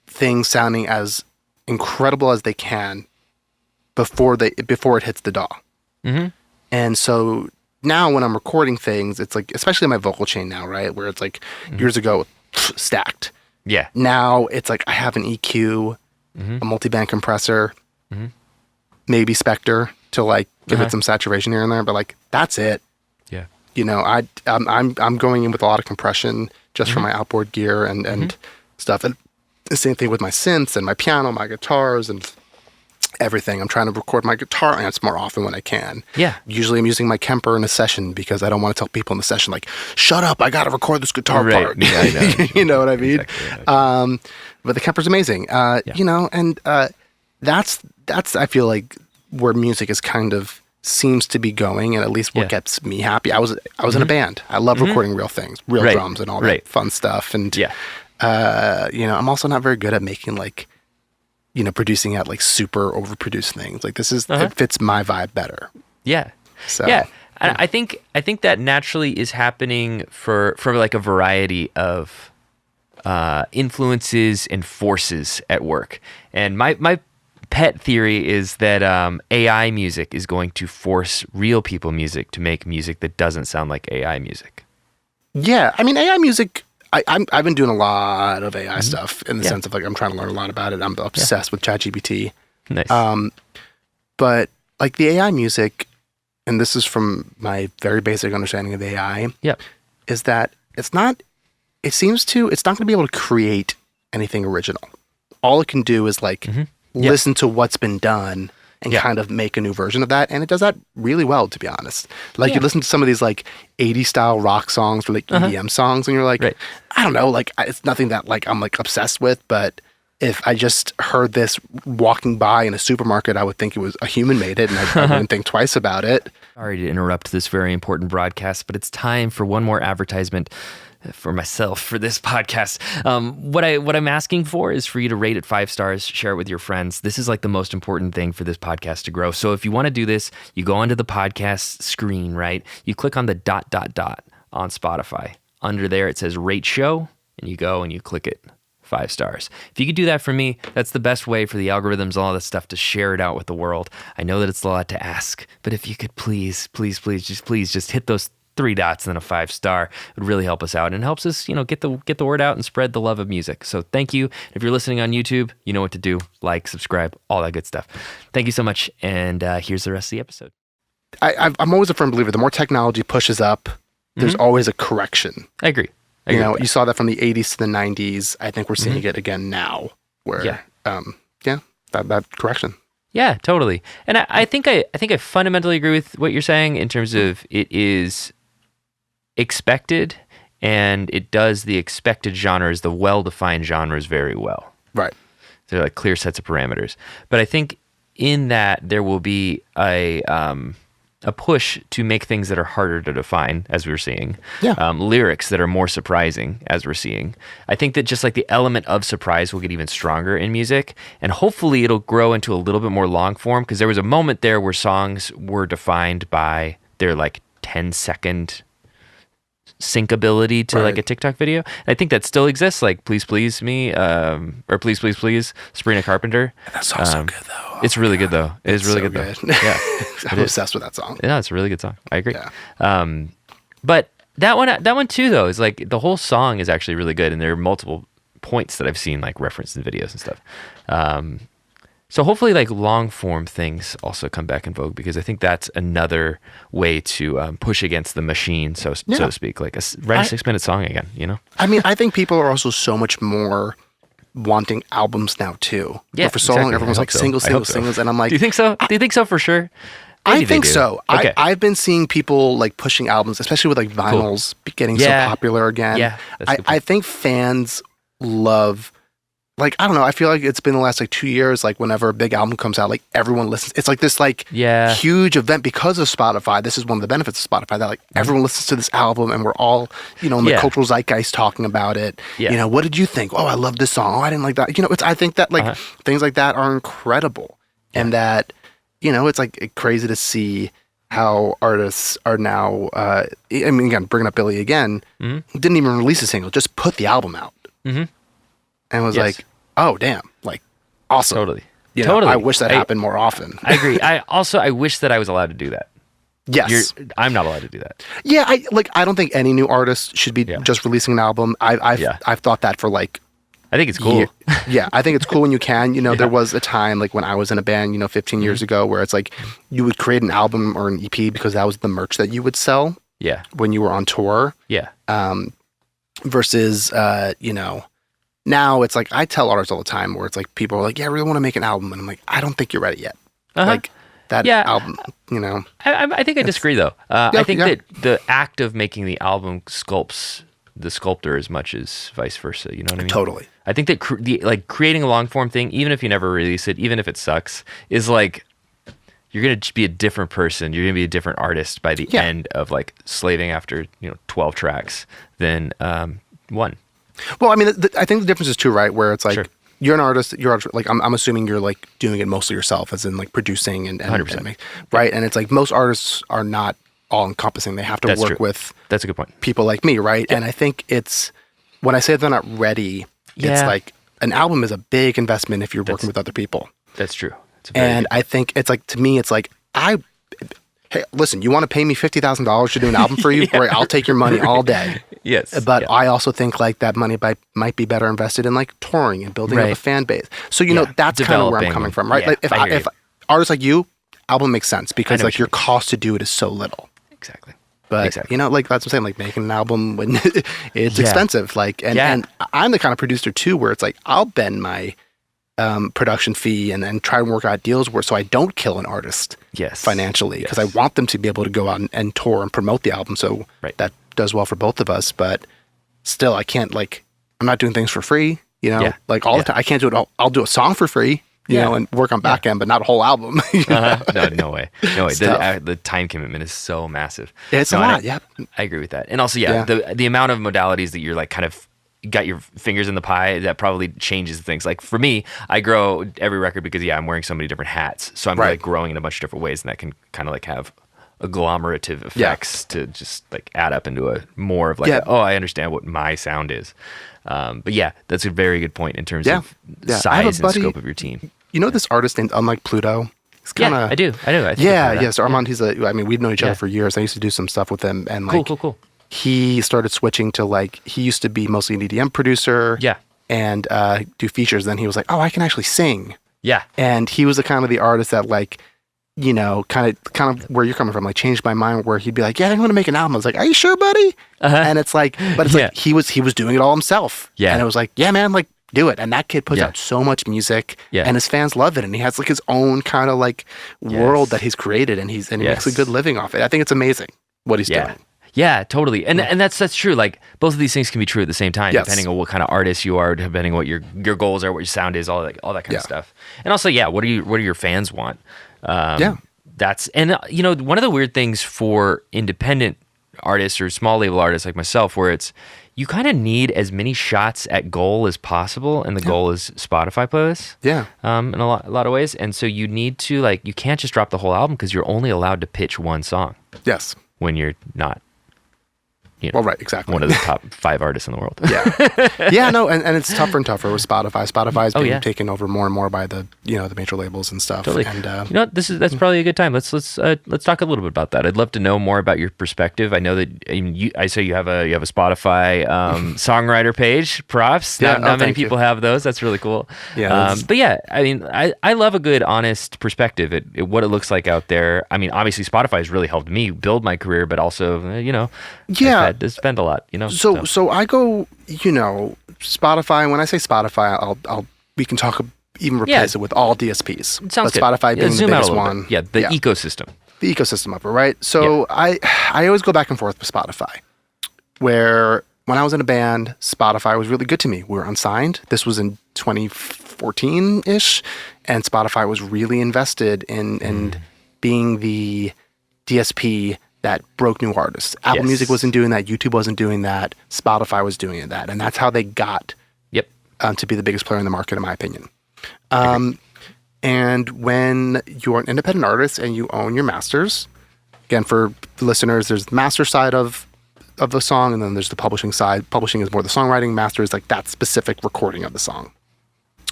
Speaker 2: things sounding as incredible as they can before it hits the DAW. And so now when I'm recording things, it's like, especially my vocal chain now, right? Where it's like years ago, stacked. Yeah. Now it's like I have an EQ, a multi-band compressor, maybe Spectre to like give it some saturation here and there, but like that's it. Yeah. You know, I'm going in with a lot of compression just for my outboard gear and stuff. And the same thing with my synths and my piano, my guitars and everything. I'm trying to record my guitar amps more often when I can. Yeah. Usually I'm using my Kemper in a session because I don't want to tell people in the session like, shut up, I got to record this guitar part. Yeah, I know. You know what I mean? Exactly. But the Kemper's amazing. You know, and that's I feel like where music is kind of seems to be going, and at least what gets me happy. I was in a band. I love recording real things, real drums and all that fun stuff. And I'm also not very good at making like, producing at like super overproduced things. Like this is, it fits my vibe better.
Speaker 1: Yeah.
Speaker 2: So,
Speaker 1: yeah. I think that naturally is happening for like a variety of influences and forces at work. And my pet theory is that AI music is going to force real people music to make music that doesn't sound like AI music.
Speaker 2: Yeah, I mean AI music. I've been doing a lot of AI stuff in the sense of like I'm trying to learn a lot about it. I'm obsessed with ChatGPT.
Speaker 1: Nice.
Speaker 2: But like the AI music, and this is from my very basic understanding of AI, is that it's not going to be able to create anything original. All it can do is like listen to what's been done and kind of make a new version of that. And it does that really well, to be honest. Like you listen to some of these like 80s style rock songs or like EDM songs and you're like, I don't know, like it's nothing that like I'm like obsessed with, but if I just heard this walking by in a supermarket, I would think it was a human made it and I wouldn't think twice about it.
Speaker 1: Sorry to interrupt this very important broadcast, but it's time for one more advertisement for myself for this podcast. What I'm asking for is for you to rate it 5 stars, share it with your friends. This is like the most important thing for this podcast to grow. So if you want to do this, you go onto the podcast screen, right? You click on the ... on Spotify. Under there, it says rate show, and you go and you click it 5 stars. If you could do that for me, that's the best way for the algorithms and all that stuff to share it out with the world. I know that it's a lot to ask, but if you could please just hit those 3 dots and then a 5 star, it would really help us out and helps us, get the word out and spread the love of music. So thank you. If you're listening on YouTube, you know what to do. Like, subscribe, all that good stuff. Thank you so much. And here's the rest of the episode.
Speaker 2: I'm always a firm believer. The more technology pushes up, there's always a correction.
Speaker 1: I agree.
Speaker 2: You saw that from the 80s to the 90s. I think we're seeing it again now where, that correction.
Speaker 1: Yeah, totally. And I think I fundamentally agree with what you're saying in terms of it is expected and it does the expected genres, the well-defined genres very well.
Speaker 2: Right.
Speaker 1: They're like clear sets of parameters. But I think in that there will be a push to make things that are harder to define, as we're seeing.
Speaker 2: Yeah.
Speaker 1: Lyrics that are more surprising, as we're seeing. I think that just like the element of surprise will get even stronger in music, and hopefully it'll grow into a little bit more long form, because there was a moment there where songs were defined by their like 10-second syncability to like a TikTok video. And I think that still exists, like Please Please Me, or Please Please Please, Sabrina Carpenter.
Speaker 2: That song's so good though.
Speaker 1: It's really good though. It is really good though. Yeah.
Speaker 2: I'm obsessed with that song.
Speaker 1: Yeah, it's a really good song. I agree.
Speaker 2: Yeah.
Speaker 1: But that one too though is like the whole song is actually really good, and there are multiple points that I've seen like referenced in videos and stuff. So hopefully like long form things also come back in vogue, because I think that's another way to push against the machine, so to speak. Like write a 6-minute song again,
Speaker 2: I mean, I think people are also so much more wanting albums now too.
Speaker 1: Yeah,
Speaker 2: but for so long, everyone's like singles, and I'm like,
Speaker 1: do you think so? Do you think so for sure?
Speaker 2: I think so.
Speaker 1: Okay.
Speaker 2: I've been seeing people like pushing albums, especially with like vinyls getting so popular again.
Speaker 1: Yeah,
Speaker 2: I think fans love. Like, I don't know, I feel like it's been the last like 2 years, like whenever a big album comes out, like everyone listens. It's like this like huge event because of Spotify. This is one of the benefits of Spotify, that like everyone listens to this album and we're all, in the cultural zeitgeist talking about it. Yeah. What did you think? Oh, I love this song. Oh, I didn't like that. I think that like things like that are incredible. And that, it's like crazy to see how artists are now, again, bringing up Billy again, didn't even release a single, just put the album out. Mm-hmm. And was like, oh, damn, like, awesome.
Speaker 1: Totally.
Speaker 2: Totally. I wish that happened more often.
Speaker 1: I agree. I wish that I was allowed to do that.
Speaker 2: Yes.
Speaker 1: I'm not allowed to do that.
Speaker 2: Yeah, I don't think any new artist should be just releasing an album. I've thought that for like...
Speaker 1: I think it's cool.
Speaker 2: Yeah, I think it's cool when you can. There was a time like when I was in a band, 15 years ago, where it's like you would create an album or an EP because that was the merch that you would sell when you were on tour.
Speaker 1: Yeah.
Speaker 2: Versus, now it's like I tell artists all the time where it's like people are like, yeah, I really want to make an album. And I'm like, I don't think you're ready yet. Like that album,
Speaker 1: I think I disagree though. I think that the act of making the album sculpts the sculptor as much as vice versa. You know what I mean?
Speaker 2: Totally.
Speaker 1: I think that creating a long form thing, even if you never release it, even if it sucks, is like, you're going to be a different person. You're going to be a different artist by the end of like slaving after, 12 tracks than one.
Speaker 2: Well, I mean, I think the difference is too, right? Where it's like
Speaker 1: Sure.
Speaker 2: you're an artist. Like I'm assuming you're like doing it mostly yourself, as in like producing and
Speaker 1: 100%.
Speaker 2: right. And it's like most artists are not all encompassing. They have to
Speaker 1: That's
Speaker 2: work
Speaker 1: true.
Speaker 2: with
Speaker 1: That's a good point.
Speaker 2: people like me, right? And I think it's when I say they're not ready, it's
Speaker 1: Yeah.
Speaker 2: like an album is a big investment if you're working with other people.
Speaker 1: That's true. It's a very
Speaker 2: And I think it's like, to me, it's like hey, listen, you want to pay me $50,000 to do an album for you? Great, I'll take your money all day.
Speaker 1: Yes.
Speaker 2: But
Speaker 1: yeah.
Speaker 2: I also think like that money might be better invested in like touring and building up a
Speaker 1: Right.
Speaker 2: fan base. So, you know, that's kind of where I'm
Speaker 1: Developing.
Speaker 2: coming from, right?
Speaker 1: Yeah,
Speaker 2: Like if
Speaker 1: I hear
Speaker 2: if
Speaker 1: you.
Speaker 2: artists like you, album makes sense because
Speaker 1: know
Speaker 2: like
Speaker 1: what
Speaker 2: your
Speaker 1: you mean.
Speaker 2: cost to do it is so little.
Speaker 1: Exactly.
Speaker 2: But
Speaker 1: Exactly.
Speaker 2: you know, like that's what I'm saying, like making an album when it's
Speaker 1: Yeah.
Speaker 2: expensive. Like and
Speaker 1: Yeah.
Speaker 2: and I'm the kind of producer too where it's like I'll bend my production fee and then try and work out deals where so I don't kill an artist
Speaker 1: Yes.
Speaker 2: financially because
Speaker 1: Yes.
Speaker 2: I want them to be able to go out and tour and promote the album so
Speaker 1: Right.
Speaker 2: that does well for both of us. But still, I can't like I'm not doing things for free. You know,
Speaker 1: Yeah.
Speaker 2: like all
Speaker 1: Yeah.
Speaker 2: the time. I can't do it. I'll do a song for free. You
Speaker 1: Yeah.
Speaker 2: know, and work on back end, but not a whole album. You know?
Speaker 1: No way. No way.
Speaker 2: It's tough.
Speaker 1: The time commitment is so massive.
Speaker 2: It's a
Speaker 1: No, and
Speaker 2: lot. Yeah.
Speaker 1: I agree with that. And also, yeah,
Speaker 2: Yeah.
Speaker 1: the amount of modalities that you're like kind of got your fingers in the pie, that probably changes things. Like for me, I grow every record because I'm wearing so many different hats. So I'm
Speaker 2: Right.
Speaker 1: like growing in a bunch of different ways, and that can kind of like have agglomerative effects to just like add up into a more of like,
Speaker 2: Yeah.
Speaker 1: I understand what my sound is. But yeah, that's a very good point in terms of
Speaker 2: Yeah. I have a
Speaker 1: size and
Speaker 2: buddy-
Speaker 1: scope of your team.
Speaker 2: You know this artist named Unlike Pluto? He's kind of
Speaker 1: I do. I think I've
Speaker 2: Yeah,
Speaker 1: heard of
Speaker 2: yes.
Speaker 1: that.
Speaker 2: Armand, I mean, we've known each other
Speaker 1: Yeah.
Speaker 2: for years. I used to do some stuff with him and like
Speaker 1: Cool.
Speaker 2: he started switching to like he used to be mostly an EDM producer.
Speaker 1: Yeah.
Speaker 2: And do features. Then he was like, oh, I can actually sing.
Speaker 1: Yeah.
Speaker 2: And he was the kind of the artist that like, you know, kind of where you're coming from, like changed my mind where he'd be like, yeah, I want to make an album. I was like, are you sure, buddy? And it's like, but it's
Speaker 1: Yeah.
Speaker 2: like he was doing it all himself.
Speaker 1: Yeah.
Speaker 2: And it was like, yeah, man, like do it. And that kid puts
Speaker 1: Yeah.
Speaker 2: out so much music
Speaker 1: Yeah.
Speaker 2: and his fans love it. And he has like his own kind of like world that he's created and he makes a
Speaker 1: Yes.
Speaker 2: good living off it. I think it's amazing what he's
Speaker 1: Yeah.
Speaker 2: doing.
Speaker 1: Yeah, totally. And that's true. Like both of these things can be true at the same time,
Speaker 2: Yes.
Speaker 1: depending on what kind of artist you are, depending on what your goals are, what your sound is, all that kind
Speaker 2: Yeah.
Speaker 1: of stuff. And also, what do your fans want?
Speaker 2: Yeah.
Speaker 1: That's you know, one of the weird things for independent artists or small label artists like myself, where it's you kind of need as many shots at goal as possible, and the goal is Spotify playlists.
Speaker 2: Yeah.
Speaker 1: In a lot of ways, and so you need to like you can't just drop the whole album because you're only allowed to pitch one song
Speaker 2: Yes.
Speaker 1: when you're not. You know,
Speaker 2: Well, right. Exactly.
Speaker 1: one of the top 5 artists in the world.
Speaker 2: Yeah, no, and it's tougher and tougher with Spotify. Spotify's being
Speaker 1: yeah.
Speaker 2: taken over more and more by the the major labels and stuff.
Speaker 1: Totally.
Speaker 2: And
Speaker 1: you know, that's probably a good time. Let's talk a little bit about that. I'd love to know more about your perspective. I know that I say you have a Spotify songwriter page. Props.
Speaker 2: Yeah,
Speaker 1: Not many
Speaker 2: thank you.
Speaker 1: people have those. That's really cool.
Speaker 2: Yeah, that's-
Speaker 1: but yeah, I mean, I love a good, honest perspective at what it looks like out there. I mean, obviously, Spotify has really helped me build my career, but also,
Speaker 2: Yeah.
Speaker 1: I've had to spend a lot.
Speaker 2: So I go, Spotify. When I say Spotify, we can talk even replace it with all DSPs.
Speaker 1: It sounds
Speaker 2: but
Speaker 1: good.
Speaker 2: Spotify being the
Speaker 1: zoom out a
Speaker 2: biggest
Speaker 1: little
Speaker 2: one.
Speaker 1: bit. Yeah, the ecosystem.
Speaker 2: The ecosystem of it, right? So I always go back and forth with Spotify, where when I was in a band, Spotify was really good to me. We were unsigned. This was in 2014-ish, and Spotify was really invested in being the DSP that broke new artists. Apple
Speaker 1: Yes.
Speaker 2: Music wasn't doing that. YouTube wasn't doing that. Spotify was doing that, and that's how they got
Speaker 1: Yep.
Speaker 2: to be the biggest player in the market, in my opinion. And when you're an independent artist and you own your masters, again, for the listeners, there's the master side of the song, and then there's the publishing side. Publishing is more the songwriting. Master is like that specific recording of the song,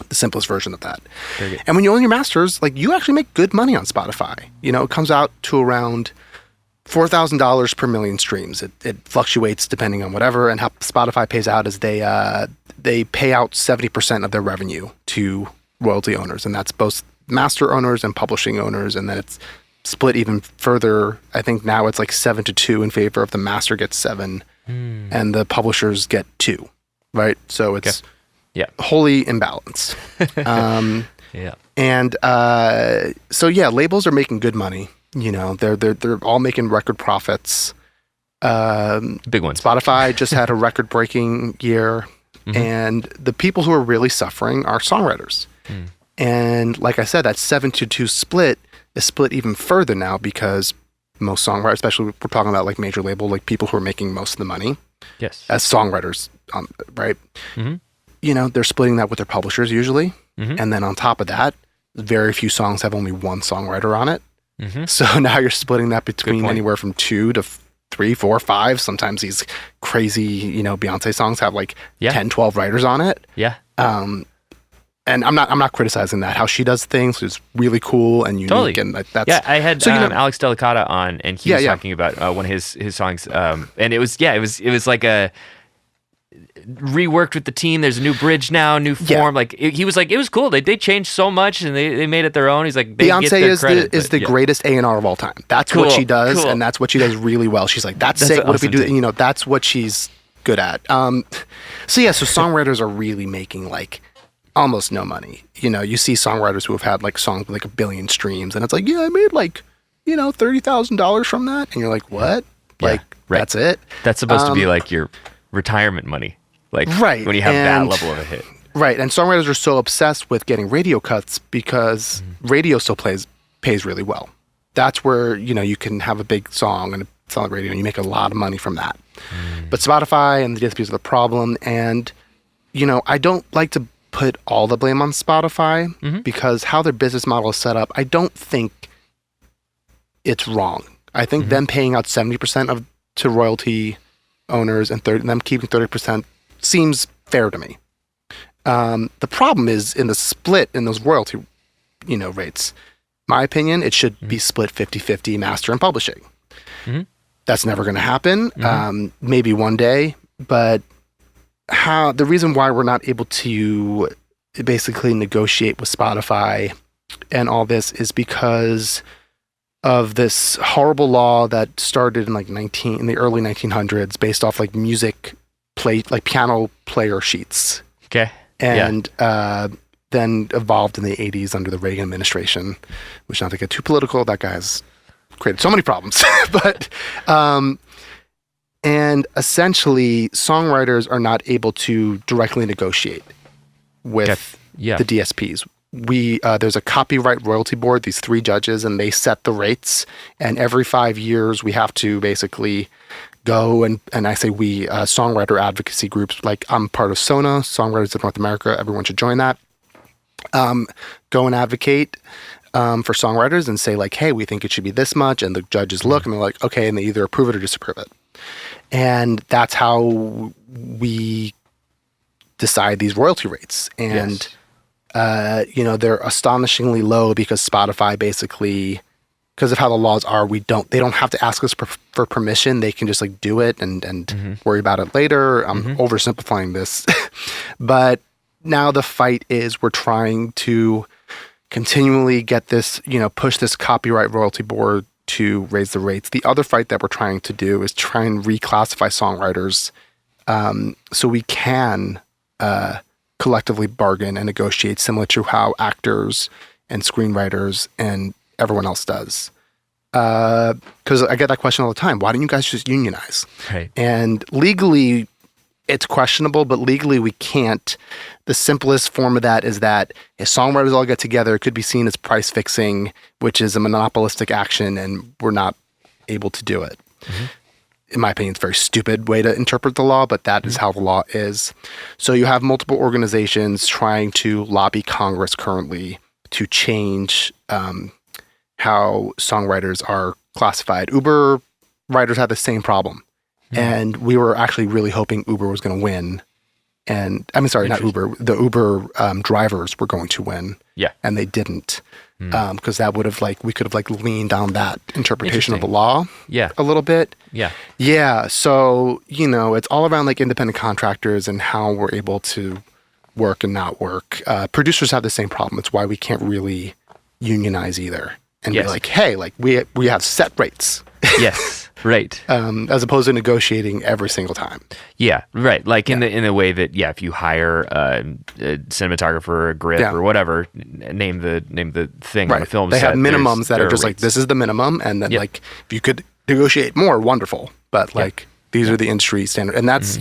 Speaker 2: the simplest version of that.
Speaker 1: Very good.
Speaker 2: And when you own your masters, like you actually make good money on Spotify. It comes out to around $4,000 per million streams. It fluctuates depending on whatever, and how Spotify pays out is they pay out 70% of their revenue to royalty owners, and that's both master owners and publishing owners, and then it's split even further. I think now it's like 7-2 in favor of the master gets 7 and the publishers get 2, right? So it's wholly imbalanced.
Speaker 1: Yeah.
Speaker 2: And so labels are making good money. They're all making record profits.
Speaker 1: Big ones.
Speaker 2: Spotify just had a record-breaking year, and the people who are really suffering are songwriters. And like I said, that 7-2 split is split even further now because most songwriters, especially we're talking about like major label, like people who are making most of the money,
Speaker 1: Yes.
Speaker 2: as songwriters, right?
Speaker 1: Mm-hmm.
Speaker 2: You know, they're splitting that with their publishers usually.
Speaker 1: Mm-hmm.
Speaker 2: And then on top of that, very few songs have only one songwriter on it.
Speaker 1: Mm-hmm.
Speaker 2: So now you're splitting that between
Speaker 1: point.
Speaker 2: anywhere from 2 to 3, 4, 5. Sometimes these crazy, you know, Beyonce songs have like 10, 12 writers on it.
Speaker 1: Yeah.
Speaker 2: And I'm not criticizing that. How she does things is really cool and unique.
Speaker 1: Totally.
Speaker 2: And that's
Speaker 1: I had
Speaker 2: so, you know,
Speaker 1: Alex Delicata on, and he was talking about one of his songs, and it was like a reworked with the team. There's a new bridge now, new form. Like he was like, it was cool. They changed so much and they made it their own. He's like, they
Speaker 2: Beyonce
Speaker 1: get their credit,
Speaker 2: is the greatest A&R of all time. That's what she does, and that's what she does really well. She's like, that's sick. What if we do? You know, that's what she's good at. So songwriters are really making like almost no money. You know, you see songwriters who have had like songs with like 1 billion streams, and it's like, yeah, I made like, you know, $30,000 from that, and you're like, what? Like, that's it?
Speaker 1: That's supposed to be like your retirement money, like when you have that level of a hit.
Speaker 2: Right, and songwriters are so obsessed with getting radio cuts because radio still pays really well. That's where, you know, you can have a big song and it's on the radio and you make a lot of money from that. But Spotify and the DSPs are the problem, and, you know, I don't like to put all the blame on Spotify because how their business model is set up, I don't think it's wrong. I think them paying out 70% to royalty owners and them keeping 30% seems fair to me. The problem is in the split in those royalty, you know, rates. My opinion, it should be split 50-50 master and publishing. That's never going to happen. Maybe one day, but the reason why we're not able to basically negotiate with Spotify and all this is because of this horrible law that started in like in the early 1900s based off like piano player sheets.
Speaker 1: Okay.
Speaker 2: And then evolved in the 80s under the Reagan administration, which, not to get too political, that guy's created so many problems. But and essentially songwriters are not able to directly negotiate with the DSPs. There's a copyright royalty board, these 3 judges, and they set the rates, and every 5 years we have to basically go and I say we, songwriter advocacy groups, like I'm part of SONA, Songwriters of North America, everyone should join that, go and advocate for songwriters and say like, hey, we think it should be this much, and the judges look and they're like, okay, and they either approve it or disapprove it. And that's how we decide these royalty rates. And you know, they're astonishingly low because Spotify basically, because of how the laws are, they don't have to ask us for permission. They can just like do it and worry about it later. I'm oversimplifying this. But now the fight is we're trying to continually get this, you know, push this copyright royalty board to raise the rates. The other fight that we're trying to do is try and reclassify songwriters so we can collectively bargain and negotiate similar to how actors and screenwriters and everyone else does. Because I get that question all the time. Why don't you guys just unionize?
Speaker 1: Right.
Speaker 2: And legally, it's questionable, but legally we can't. The simplest form of that is that if songwriters all get together, it could be seen as price fixing, which is a monopolistic action, and we're not able to do it. In my opinion, it's a very stupid way to interpret the law, but that is how the law is. So you have multiple organizations trying to lobby Congress currently to change how songwriters are classified. Uber writers have the same problem. And we were actually really hoping Uber was going to win. And I mean, sorry, not Uber. The Uber drivers were going to win. Yeah. And they didn't. Because that would have we could have leaned on that interpretation of the law a little bit. Yeah. Yeah. So, you know, it's all around independent contractors and how we're able to work and not work. Producers have the same problem. It's why we can't really unionize either. And be like, hey, we have set rates.
Speaker 1: Yes. Right.
Speaker 2: As opposed to negotiating every single time.
Speaker 1: Yeah, right. In the way that if you hire a cinematographer, a grip, or whatever, name the thing on a film
Speaker 2: they
Speaker 1: set.
Speaker 2: Have minimums that are just this is the minimum, and then if you could negotiate more, wonderful. But These are the industry standard. And that's,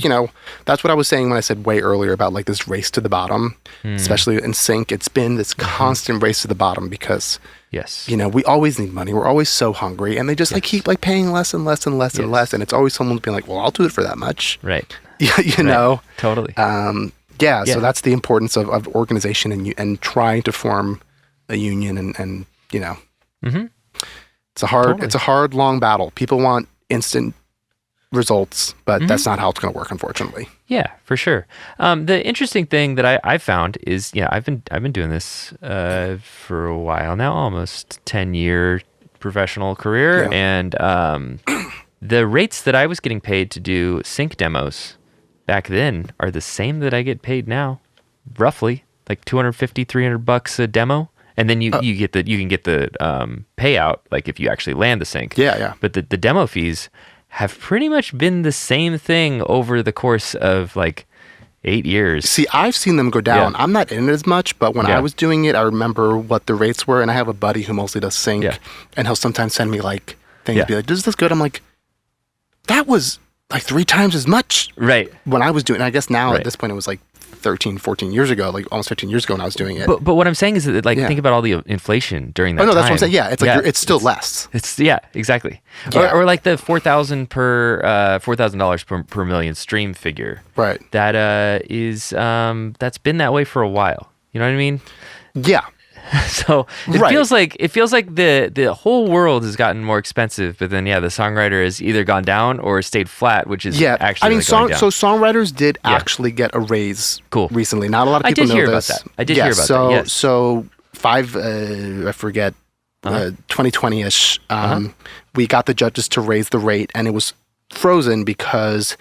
Speaker 2: that's what I was saying when I said way earlier about like this race to the bottom, especially in sync. It's been this constant race to the bottom because, we always need money. We're always so hungry. And they just like keep like paying less and less and less and less. And it's always someone being like, well, I'll do it for that much.
Speaker 1: Right.
Speaker 2: you know?
Speaker 1: Totally.
Speaker 2: So that's the importance of organization and trying to form a union and it's a hard, long battle. People want instant results, but that's not how it's going to work, unfortunately.
Speaker 1: Yeah, for sure. The interesting thing that I found is, I've been doing this for a while now, almost 10-year professional career, and the rates that I was getting paid to do sync demos back then are the same that I get paid now, roughly like $250-$300 a demo. And then you can get the payout, like if you actually land the sync.
Speaker 2: Yeah.
Speaker 1: But the demo fees have pretty much been the same thing over the course of like 8 years.
Speaker 2: See, I've seen them go down. I'm not in it as much, but when I was doing it, I remember what the rates were. And I have a buddy who mostly does sync, and he'll sometimes send me like things, be like, "Is this good?" I'm like, "That was like 3 times as much."
Speaker 1: Right.
Speaker 2: When I was doing it. I guess now at this point it was like 13, 14 years ago, like almost 15 years ago when I was doing it.
Speaker 1: But what I'm saying is that think about all the inflation during that time.
Speaker 2: Oh, no, that's what I'm saying. Yeah, it's like it's still less.
Speaker 1: It's exactly. Or like the $4,000 per million stream figure.
Speaker 2: Right.
Speaker 1: That is that's been that way for a while. You know what I mean?
Speaker 2: Yeah.
Speaker 1: So it feels like the whole world has gotten more expensive, but then the songwriter has either gone down or stayed flat, which is actually
Speaker 2: I mean,
Speaker 1: going down.
Speaker 2: so songwriters did actually get a raise recently. Not a lot of people know this.
Speaker 1: I did hear about that. Yes.
Speaker 2: So 2020-ish, we got the judges to raise the rate, and it was frozen because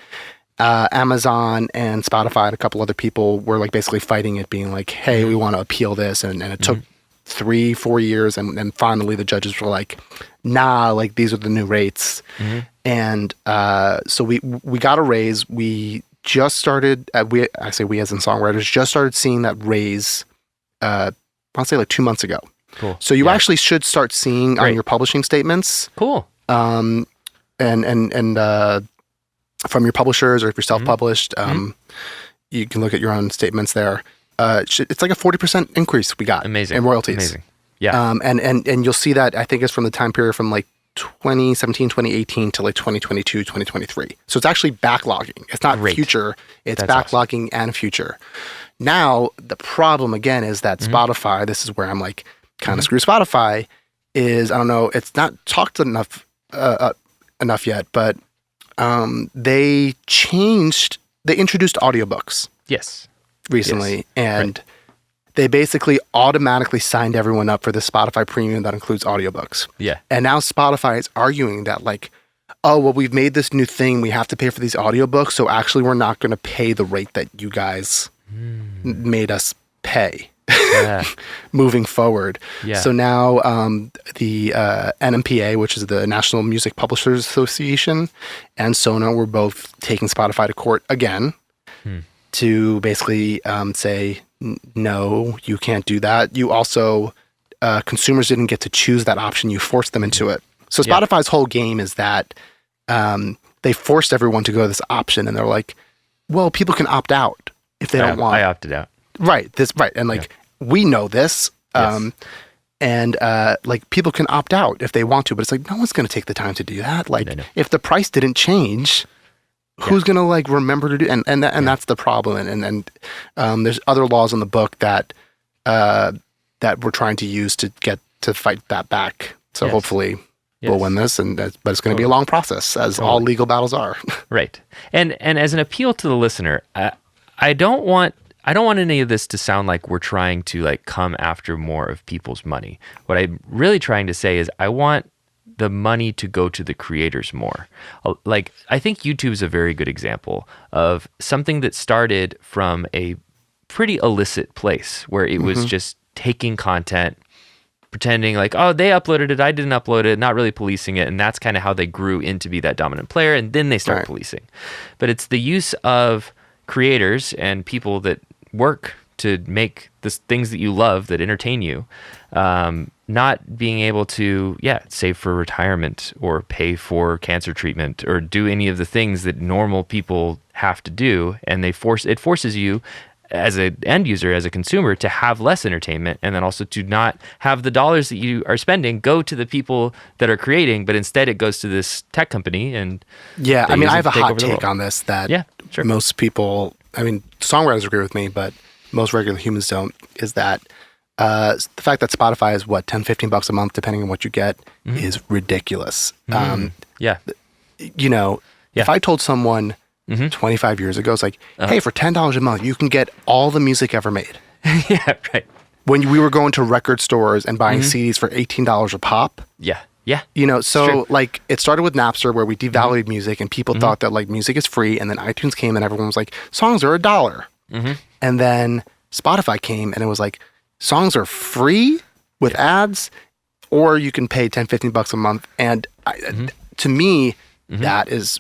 Speaker 2: Amazon and Spotify and a couple other people were like basically fighting it, being like, "Hey, we want to appeal this," and it took 3-4 years, and finally the judges were like, "Nah, like these are the new rates," and so we got a raise. We just started. I say we as in songwriters just started seeing that raise. I'll say like 2 months ago.
Speaker 1: Cool.
Speaker 2: So you actually should start seeing on your publishing statements.
Speaker 1: Cool.
Speaker 2: And from your publishers, or if you're self-published, you can look at your own statements there. It's like a 40% increase we got in royalties.
Speaker 1: Amazing. Yeah.
Speaker 2: And you'll see that, I think it's from the time period from like 2017, 2018 to like 2022, 2023. So it's actually backlogging. It's not future. It's backlogging and future. Now, the problem again is that Spotify, this is where I'm like, kind of screw Spotify, is, I don't know, it's not talked enough yet, but they introduced audiobooks.
Speaker 1: Yes.
Speaker 2: Recently, and they basically automatically signed everyone up for the Spotify premium that includes audiobooks. Yeah. And now Spotify is arguing that like, oh, well, we've made this new thing. We have to pay for these audiobooks. So actually, we're not going to pay the rate that you guys made us pay moving forward. Yeah. So now the NMPA, which is the National Music Publishers Association, and SONA were both taking Spotify to court again. To basically say, no, you can't do that. You also, consumers didn't get to choose that option. You forced them into it. So Spotify's whole game is that they forced everyone to go to this option, and they're like, well, people can opt out if they don't want.
Speaker 1: I opted out.
Speaker 2: Right. And like, we know this. And like, people can opt out if they want to, but it's like, no one's going to take the time to do that. Like, if the price didn't change, who's going to like remember to do, and that's the problem. And there's other laws in the book that we're trying to use to get to fight that back. So hopefully we'll win this, but it's going to be a long process, as all legal battles are. Right.
Speaker 1: And as an appeal to the listener, I don't want any of this to sound like we're trying to like come after more of people's money. What I'm really trying to say is I want the money to go to the creators more. Like, I think YouTube's a very good example of something that started from a pretty illicit place where it was just taking content, pretending like, oh, they uploaded it, I didn't upload it, not really policing it. And that's kind of how they grew into be that dominant player. And then they start policing. But it's the use of creators and people that work to make the things that you love, that entertain you, not being able to save for retirement or pay for cancer treatment or do any of the things that normal people have to do, and it forces you as an end user, as a consumer, to have less entertainment, and then also to not have the dollars that you are spending go to the people that are creating, but instead it goes to this tech company. And
Speaker 2: I mean, I have a hot take on this that
Speaker 1: sure.
Speaker 2: most people, I mean, songwriters agree with me, but most regular humans don't, is that the fact that Spotify is what, $10-15 a month, depending on what you get, is ridiculous. You know, if I told someone 25 years ago, it's like, hey, for $10 a month, you can get all the music ever made.
Speaker 1: Yeah, right.
Speaker 2: When we were going to record stores and buying CDs for $18 a pop.
Speaker 1: Yeah.
Speaker 2: You know, so like it started with Napster, where we devalued music, and people thought that like music is free, and then iTunes came and everyone was like, songs are $1. And then Spotify came and it was like, songs are free with ads, or you can pay $10-15 a month. And to me, that's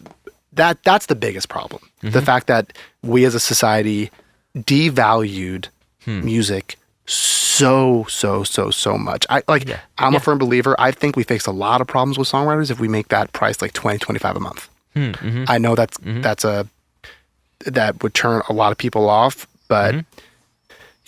Speaker 2: the biggest problem. The fact that we as a society devalued music so much. I'm a firm believer. I think we face a lot of problems with songwriters if we make that price like $20-25 a month. I know that would turn a lot of people off, but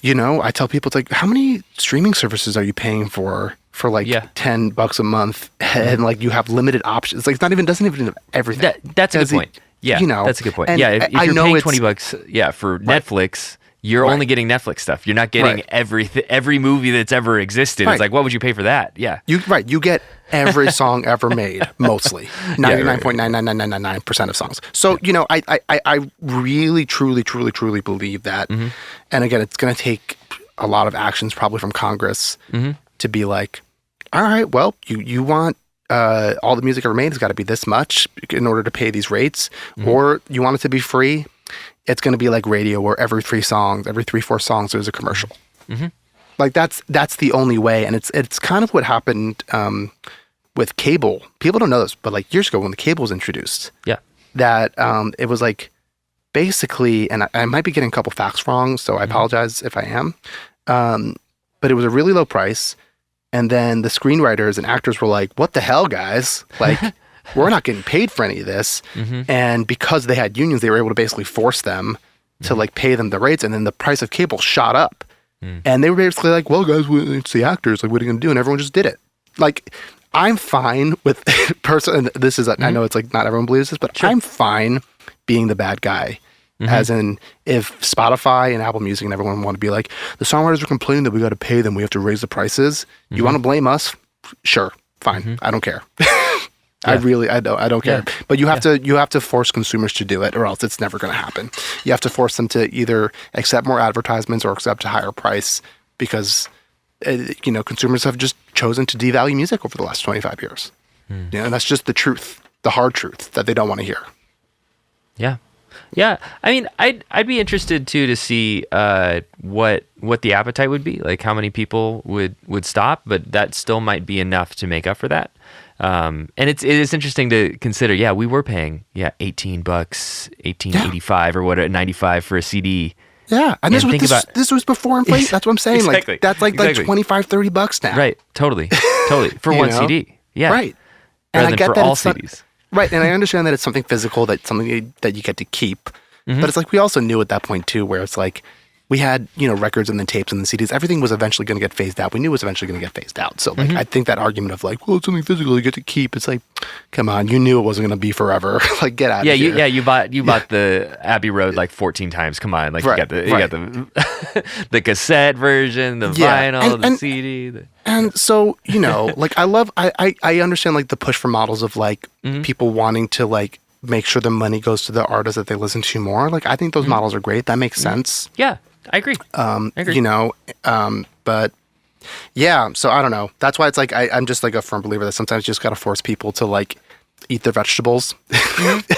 Speaker 2: you know, I tell people, it's like, how many streaming services are you paying for like $10 a month, and like you have limited options? It's like doesn't even have everything.
Speaker 1: That's a good point. Yeah, you know, that's a good point. Yeah, if you're paying $20, for Netflix, you're only getting Netflix stuff. You're not getting every movie that's ever existed. It's like, what would you pay for that? Yeah,
Speaker 2: you get every song ever made, mostly 99.99999% of songs. So you know, I really truly believe that. And again, it's going to take a lot of actions, probably from Congress, to be like, all right, well, you want all the music ever made has got to be this much in order to pay these rates, or you want it to be free. It's going to be like radio, where every 3-4 songs, there's a commercial. Like that's the only way, and it's kind of what happened with cable. People don't know this, but like years ago when the cable was introduced, that it was like basically, and I might be getting a couple facts wrong, so I apologize if I am, but it was a really low price, and then the screenwriters and actors were like, "What the hell, guys? Like." We're not getting paid for any of this. And because they had unions, they were able to basically force them to like pay them the rates. And then the price of cable shot up. And they were basically like, well, guys, it's the actors. Like, what are you going to do? And everyone just did it. Like, I'm fine with and this is, I know it's like not everyone believes this, but I'm fine being the bad guy. As in, if Spotify and Apple Music and everyone want to be like, the songwriters are complaining that we got to pay them, we have to raise the prices. You want to blame us? Sure, fine. I don't care. I don't care. But you have to force consumers to do it, or else it's never going to happen. You have to force them to either accept more advertisements or accept a higher price, because you know, consumers have just chosen to devalue music over the last 25 years. You know, and that's just the truth, the hard truth that they don't want to hear. Yeah.
Speaker 1: I mean, I'd be interested too to see what the appetite would be, like how many people would stop, but that still might be enough to make up for that. And it is interesting to consider. Yeah, we were paying $18, $18.85 or what, $95 for a CD.
Speaker 2: Yeah, and this was before inflation. That's what I'm saying. Exactly. Like that's like $25-$30 now.
Speaker 1: Right. Totally. For one CD. Yeah.
Speaker 2: Right.
Speaker 1: And I get for that all CDs.
Speaker 2: Right, and I understand that it's something physical, that's something that you get to keep. But it's like we also knew at that point too, where it's like we had, you know, records and the tapes and the CDs. Everything was eventually going to get phased out. We knew it was eventually going to get phased out. So like I think that argument of like, well, it's something physical you get to keep. It's like, come on, you knew it wasn't going to be forever. Like, get out of here.
Speaker 1: You bought the Abbey Road like 14 times. Come on, like you got the the cassette version, the vinyl, the CD.
Speaker 2: And so, you know, like I understand like the push for models of like people wanting to like make sure the money goes to the artists that they listen to more. Like I think those models are great. That makes sense.
Speaker 1: Yeah. I agree.
Speaker 2: You know, but yeah, so I don't know. That's why it's like, I'm just like a firm believer that sometimes you just got to force people to like eat their vegetables.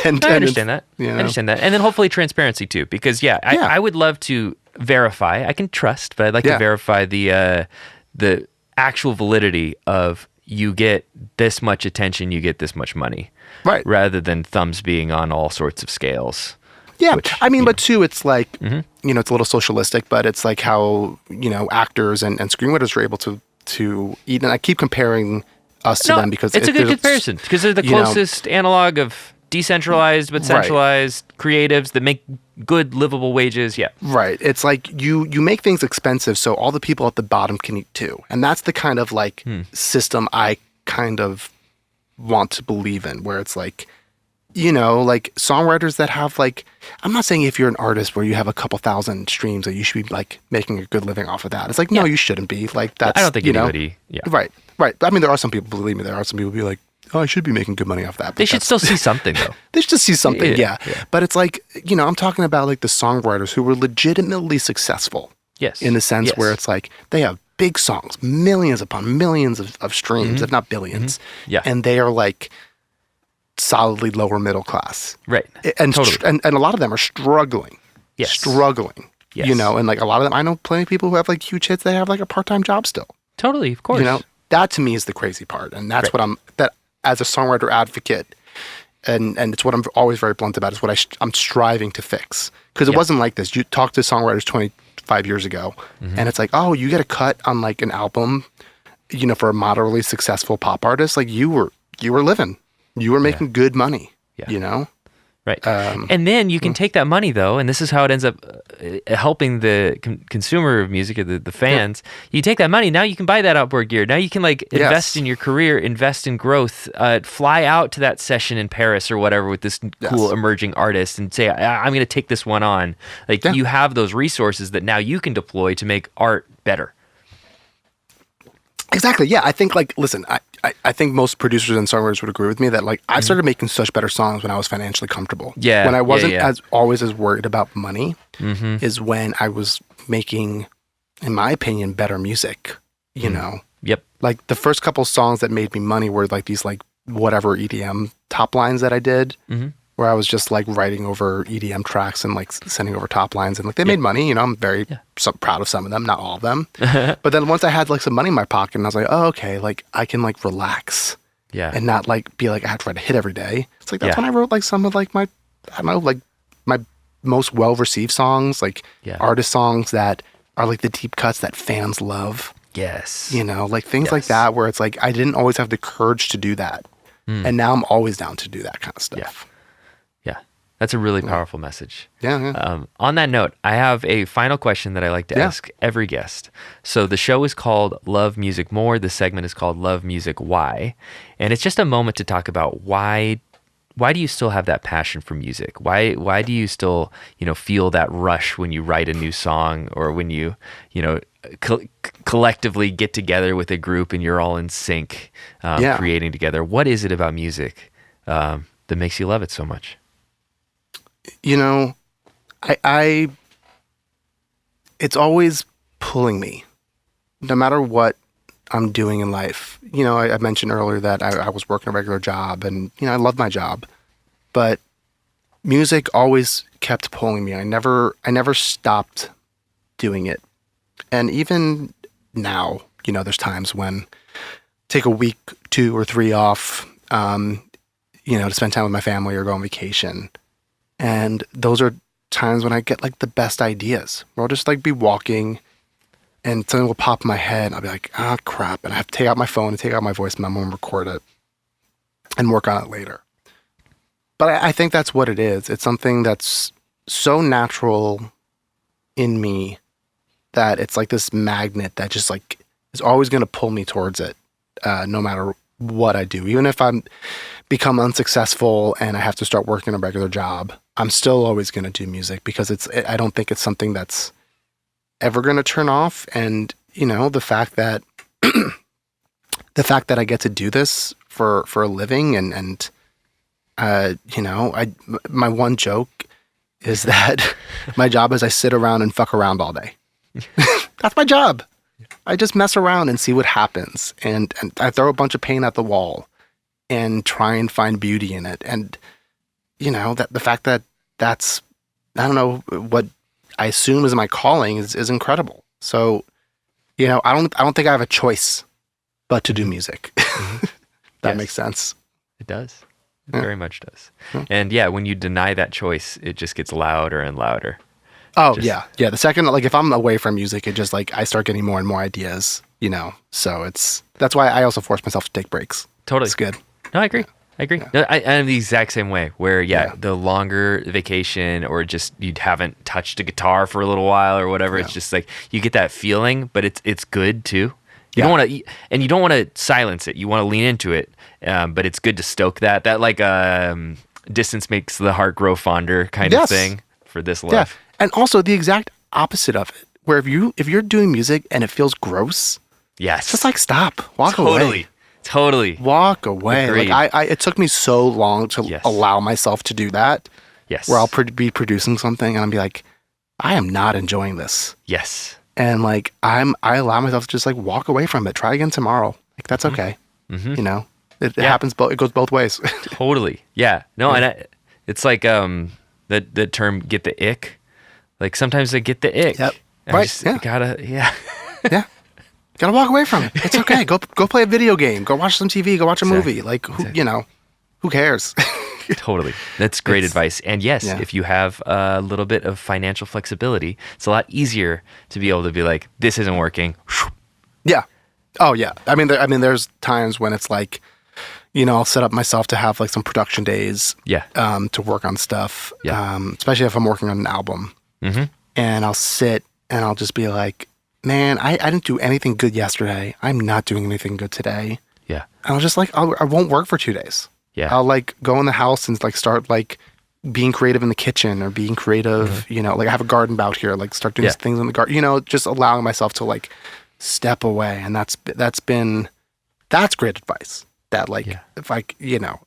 Speaker 2: And
Speaker 1: I understand that. You know? I understand that. And then hopefully transparency too, because I would love to verify. I can trust, but I'd like to verify the actual validity of you get this much attention, you get this much money.
Speaker 2: Right.
Speaker 1: Rather than thumbs being on all sorts of scales.
Speaker 2: Yeah, I mean, but too, it's like, you know, it's a little socialistic, but it's like how, you know, actors and screenwriters are able to to eat. And I keep comparing us to them because
Speaker 1: it's a good comparison because they're the closest analog of decentralized but centralized creatives that make good livable wages. Yeah.
Speaker 2: Right. It's like you make things expensive so all the people at the bottom can eat too. And that's the kind of like system I kind of want to believe in, where it's like, like songwriters that have like, I'm not saying if you're an artist where you have a couple thousand streams that you should be like making a good living off of that. It's like, no, you shouldn't be. Like that's,
Speaker 1: I don't think anybody,
Speaker 2: Right. I mean, there are some people, believe me, there are some people who be like, oh, I should be making good money off that. But
Speaker 1: they should still see something though.
Speaker 2: They should see something, yeah. But it's like, I'm talking about like the songwriters who were legitimately successful.
Speaker 1: Yes.
Speaker 2: In the sense where it's like, they have big songs, millions upon millions of streams, if not billions.
Speaker 1: Yeah.
Speaker 2: And they are like solidly lower middle class.
Speaker 1: Right.
Speaker 2: And,
Speaker 1: totally.
Speaker 2: and a lot of them are struggling.
Speaker 1: Yes.
Speaker 2: Struggling.
Speaker 1: Yes.
Speaker 2: And like a lot of them, I know plenty of people who have like huge hits, they have like a part-time job still.
Speaker 1: Totally, of course.
Speaker 2: That to me is the crazy part. And that's what as a songwriter advocate, and it's what I'm always very blunt about, is what I'm striving to fix. Because it wasn't like this. You talk to songwriters 25 years ago, and it's like, oh, you get a cut on like an album, for a moderately successful pop artist. Like you were living. You were making good money,
Speaker 1: Right. And then you can take that money, though, and this is how it ends up helping the consumer of music, or the fans. You take that money, now you can buy that outboard gear. Now you can invest in your career, invest in growth, fly out to that session in Paris or whatever with this cool emerging artist and say, I'm going to take this one on. You have those resources that now you can deploy to make art better.
Speaker 2: Exactly. Yeah. I think listen, I think most producers and songwriters would agree with me that I started making such better songs when I was financially comfortable.
Speaker 1: Yeah.
Speaker 2: When I wasn't always as worried about money is when I was making, in my opinion, better music,
Speaker 1: Yep.
Speaker 2: Like the first couple songs that made me money were like these whatever EDM top lines that I did. Where I was just writing over EDM tracks and sending over top lines, and they made money. I'm very proud of some of them, not all of them. But then once I had some money in my pocket, and I was like, oh, okay, I can relax, and not be I have to write a hit every day. It's that's when I wrote some of my I don't know my most well received songs, artist songs that are the deep cuts that fans love.
Speaker 1: Yes,
Speaker 2: things like that where it's I didn't always have the courage to do that, and now I'm always down to do that kind of stuff.
Speaker 1: Yeah. That's a really powerful message.
Speaker 2: Yeah.
Speaker 1: On that note, I have a final question that I like to ask every guest. So the show is called Love Music More. The segment is called Love Music Why. And it's just a moment to talk about why do you still have that passion for music? Why do you still, feel that rush when you write a new song, or when you, collectively get together with a group and you're all in sync, creating together? What is it about music that makes you love it so much?
Speaker 2: I it's always pulling me, no matter what I'm doing in life. I mentioned earlier that I was working a regular job, and I love my job, but music always kept pulling me. I never stopped doing it, and even now, there's times when take a week, 2 or 3 off, to spend time with my family or go on vacation. And those are times when I get the best ideas, where I'll just be walking and something will pop in my head and I'll be like, ah, crap. And I have to take out my phone and take out my voice memo and record it and work on it later. But I think that's what it is. It's something that's so natural in me that it's this magnet that just is always going to pull me towards it, no matter what I do. Even if I'm become unsuccessful and I have to start working a regular job, I'm still always going to do music because I don't think it's something that's ever going to turn off. And, the fact that I get to do this for a living and my one joke is that my job is I sit around and fuck around all day. That's my job. I just mess around and see what happens. And I throw a bunch of paint at the wall and try and find beauty in it. And, that the fact that that's, I don't know, what I assume is my calling is incredible. So, I don't think I have a choice but to do music. That makes sense.
Speaker 1: It does. It very much does. And when you deny that choice, it just gets louder and louder.
Speaker 2: Oh, yeah. The second, if I'm away from music, it just I start getting more and more ideas, So that's why I also force myself to take breaks.
Speaker 1: Totally.
Speaker 2: It's good.
Speaker 1: No, I agree.
Speaker 2: Yeah.
Speaker 1: No, I'm the exact same way where, the longer vacation or just you haven't touched a guitar for a little while or whatever, it's just like you get that feeling, but it's good too. You don't want to, and you don't want to silence it. You want to lean into it, but it's good to stoke that like distance makes the heart grow fonder kind of thing for this love.
Speaker 2: Yeah, and also the exact opposite of it, where if you're doing music and it feels gross, just like stop, walk away.
Speaker 1: Totally.
Speaker 2: Walk away.
Speaker 1: Agreed.
Speaker 2: Like it took me so long to allow myself to do that.
Speaker 1: Yes.
Speaker 2: Where I'll be producing something and I'll be like, I am not enjoying this.
Speaker 1: Yes.
Speaker 2: And like I allow myself to just like walk away from it. Try again tomorrow. Like that's okay.
Speaker 1: Mm-hmm.
Speaker 2: It happens. It goes both ways.
Speaker 1: Totally. Yeah. No. And it's like the term "get the ick." Like sometimes I get the ick.
Speaker 2: Yep.
Speaker 1: Yeah.
Speaker 2: Gotta walk away from it. It's okay. Go play a video game. Go watch some TV. Go watch a movie. Like who cares?
Speaker 1: Totally. That's great advice. And yes, if you have a little bit of financial flexibility, it's a lot easier to be able to be like, this isn't working.
Speaker 2: Yeah. Oh yeah. I mean, there's times when it's like, I'll set up myself to have like some production days.
Speaker 1: Yeah.
Speaker 2: To work on stuff.
Speaker 1: Yeah.
Speaker 2: Especially if I'm working on an album.
Speaker 1: Mm-hmm.
Speaker 2: And I'll sit and I'll just be like, man, I didn't do anything good yesterday. I'm not doing anything good today.
Speaker 1: Yeah.
Speaker 2: And I'll just like, I won't work for 2 days.
Speaker 1: Yeah.
Speaker 2: I'll like go in the house and like start like being creative in the kitchen or being creative, like I have a garden out here, like start doing things in the garden, just allowing myself to like step away. And that's great advice. That like, if like,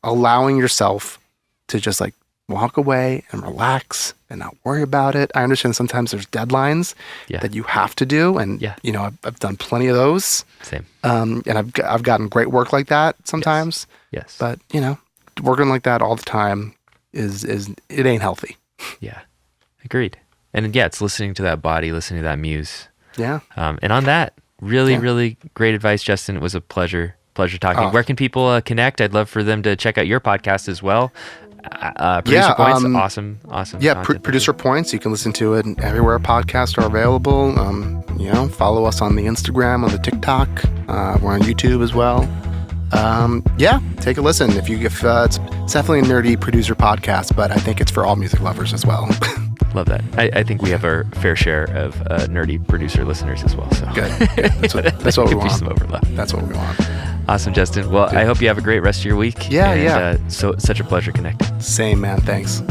Speaker 2: allowing yourself to just like walk away and relax and not worry about it. I understand sometimes there's deadlines that you have to do. And, I've done plenty of those.
Speaker 1: Same.
Speaker 2: And I've gotten great work like that sometimes.
Speaker 1: Yes.
Speaker 2: But, working like that all the time it ain't healthy.
Speaker 1: Yeah. Agreed. And it's listening to that body, listening to that muse.
Speaker 2: Yeah.
Speaker 1: And on that, really, really great advice, Justin. It was a pleasure talking. Where can people connect? I'd love for them to check out your podcast as well. Producer Points, awesome.
Speaker 2: Yeah, Producer Points. You can listen to it everywhere podcasts are available. Follow us on the Instagram, on the TikTok. We're on YouTube as well. Take a listen. It's definitely a nerdy producer podcast, but I think it's for all music lovers as well.
Speaker 1: Love that. I think we have our fair share of nerdy producer listeners as well. So
Speaker 2: good. That's what we want.
Speaker 1: Some overlap.
Speaker 2: That's what we want.
Speaker 1: Awesome, Justin. Well, I hope you have a great rest of your week.
Speaker 2: Yeah.
Speaker 1: So such a pleasure connecting.
Speaker 2: Same, man. Thanks.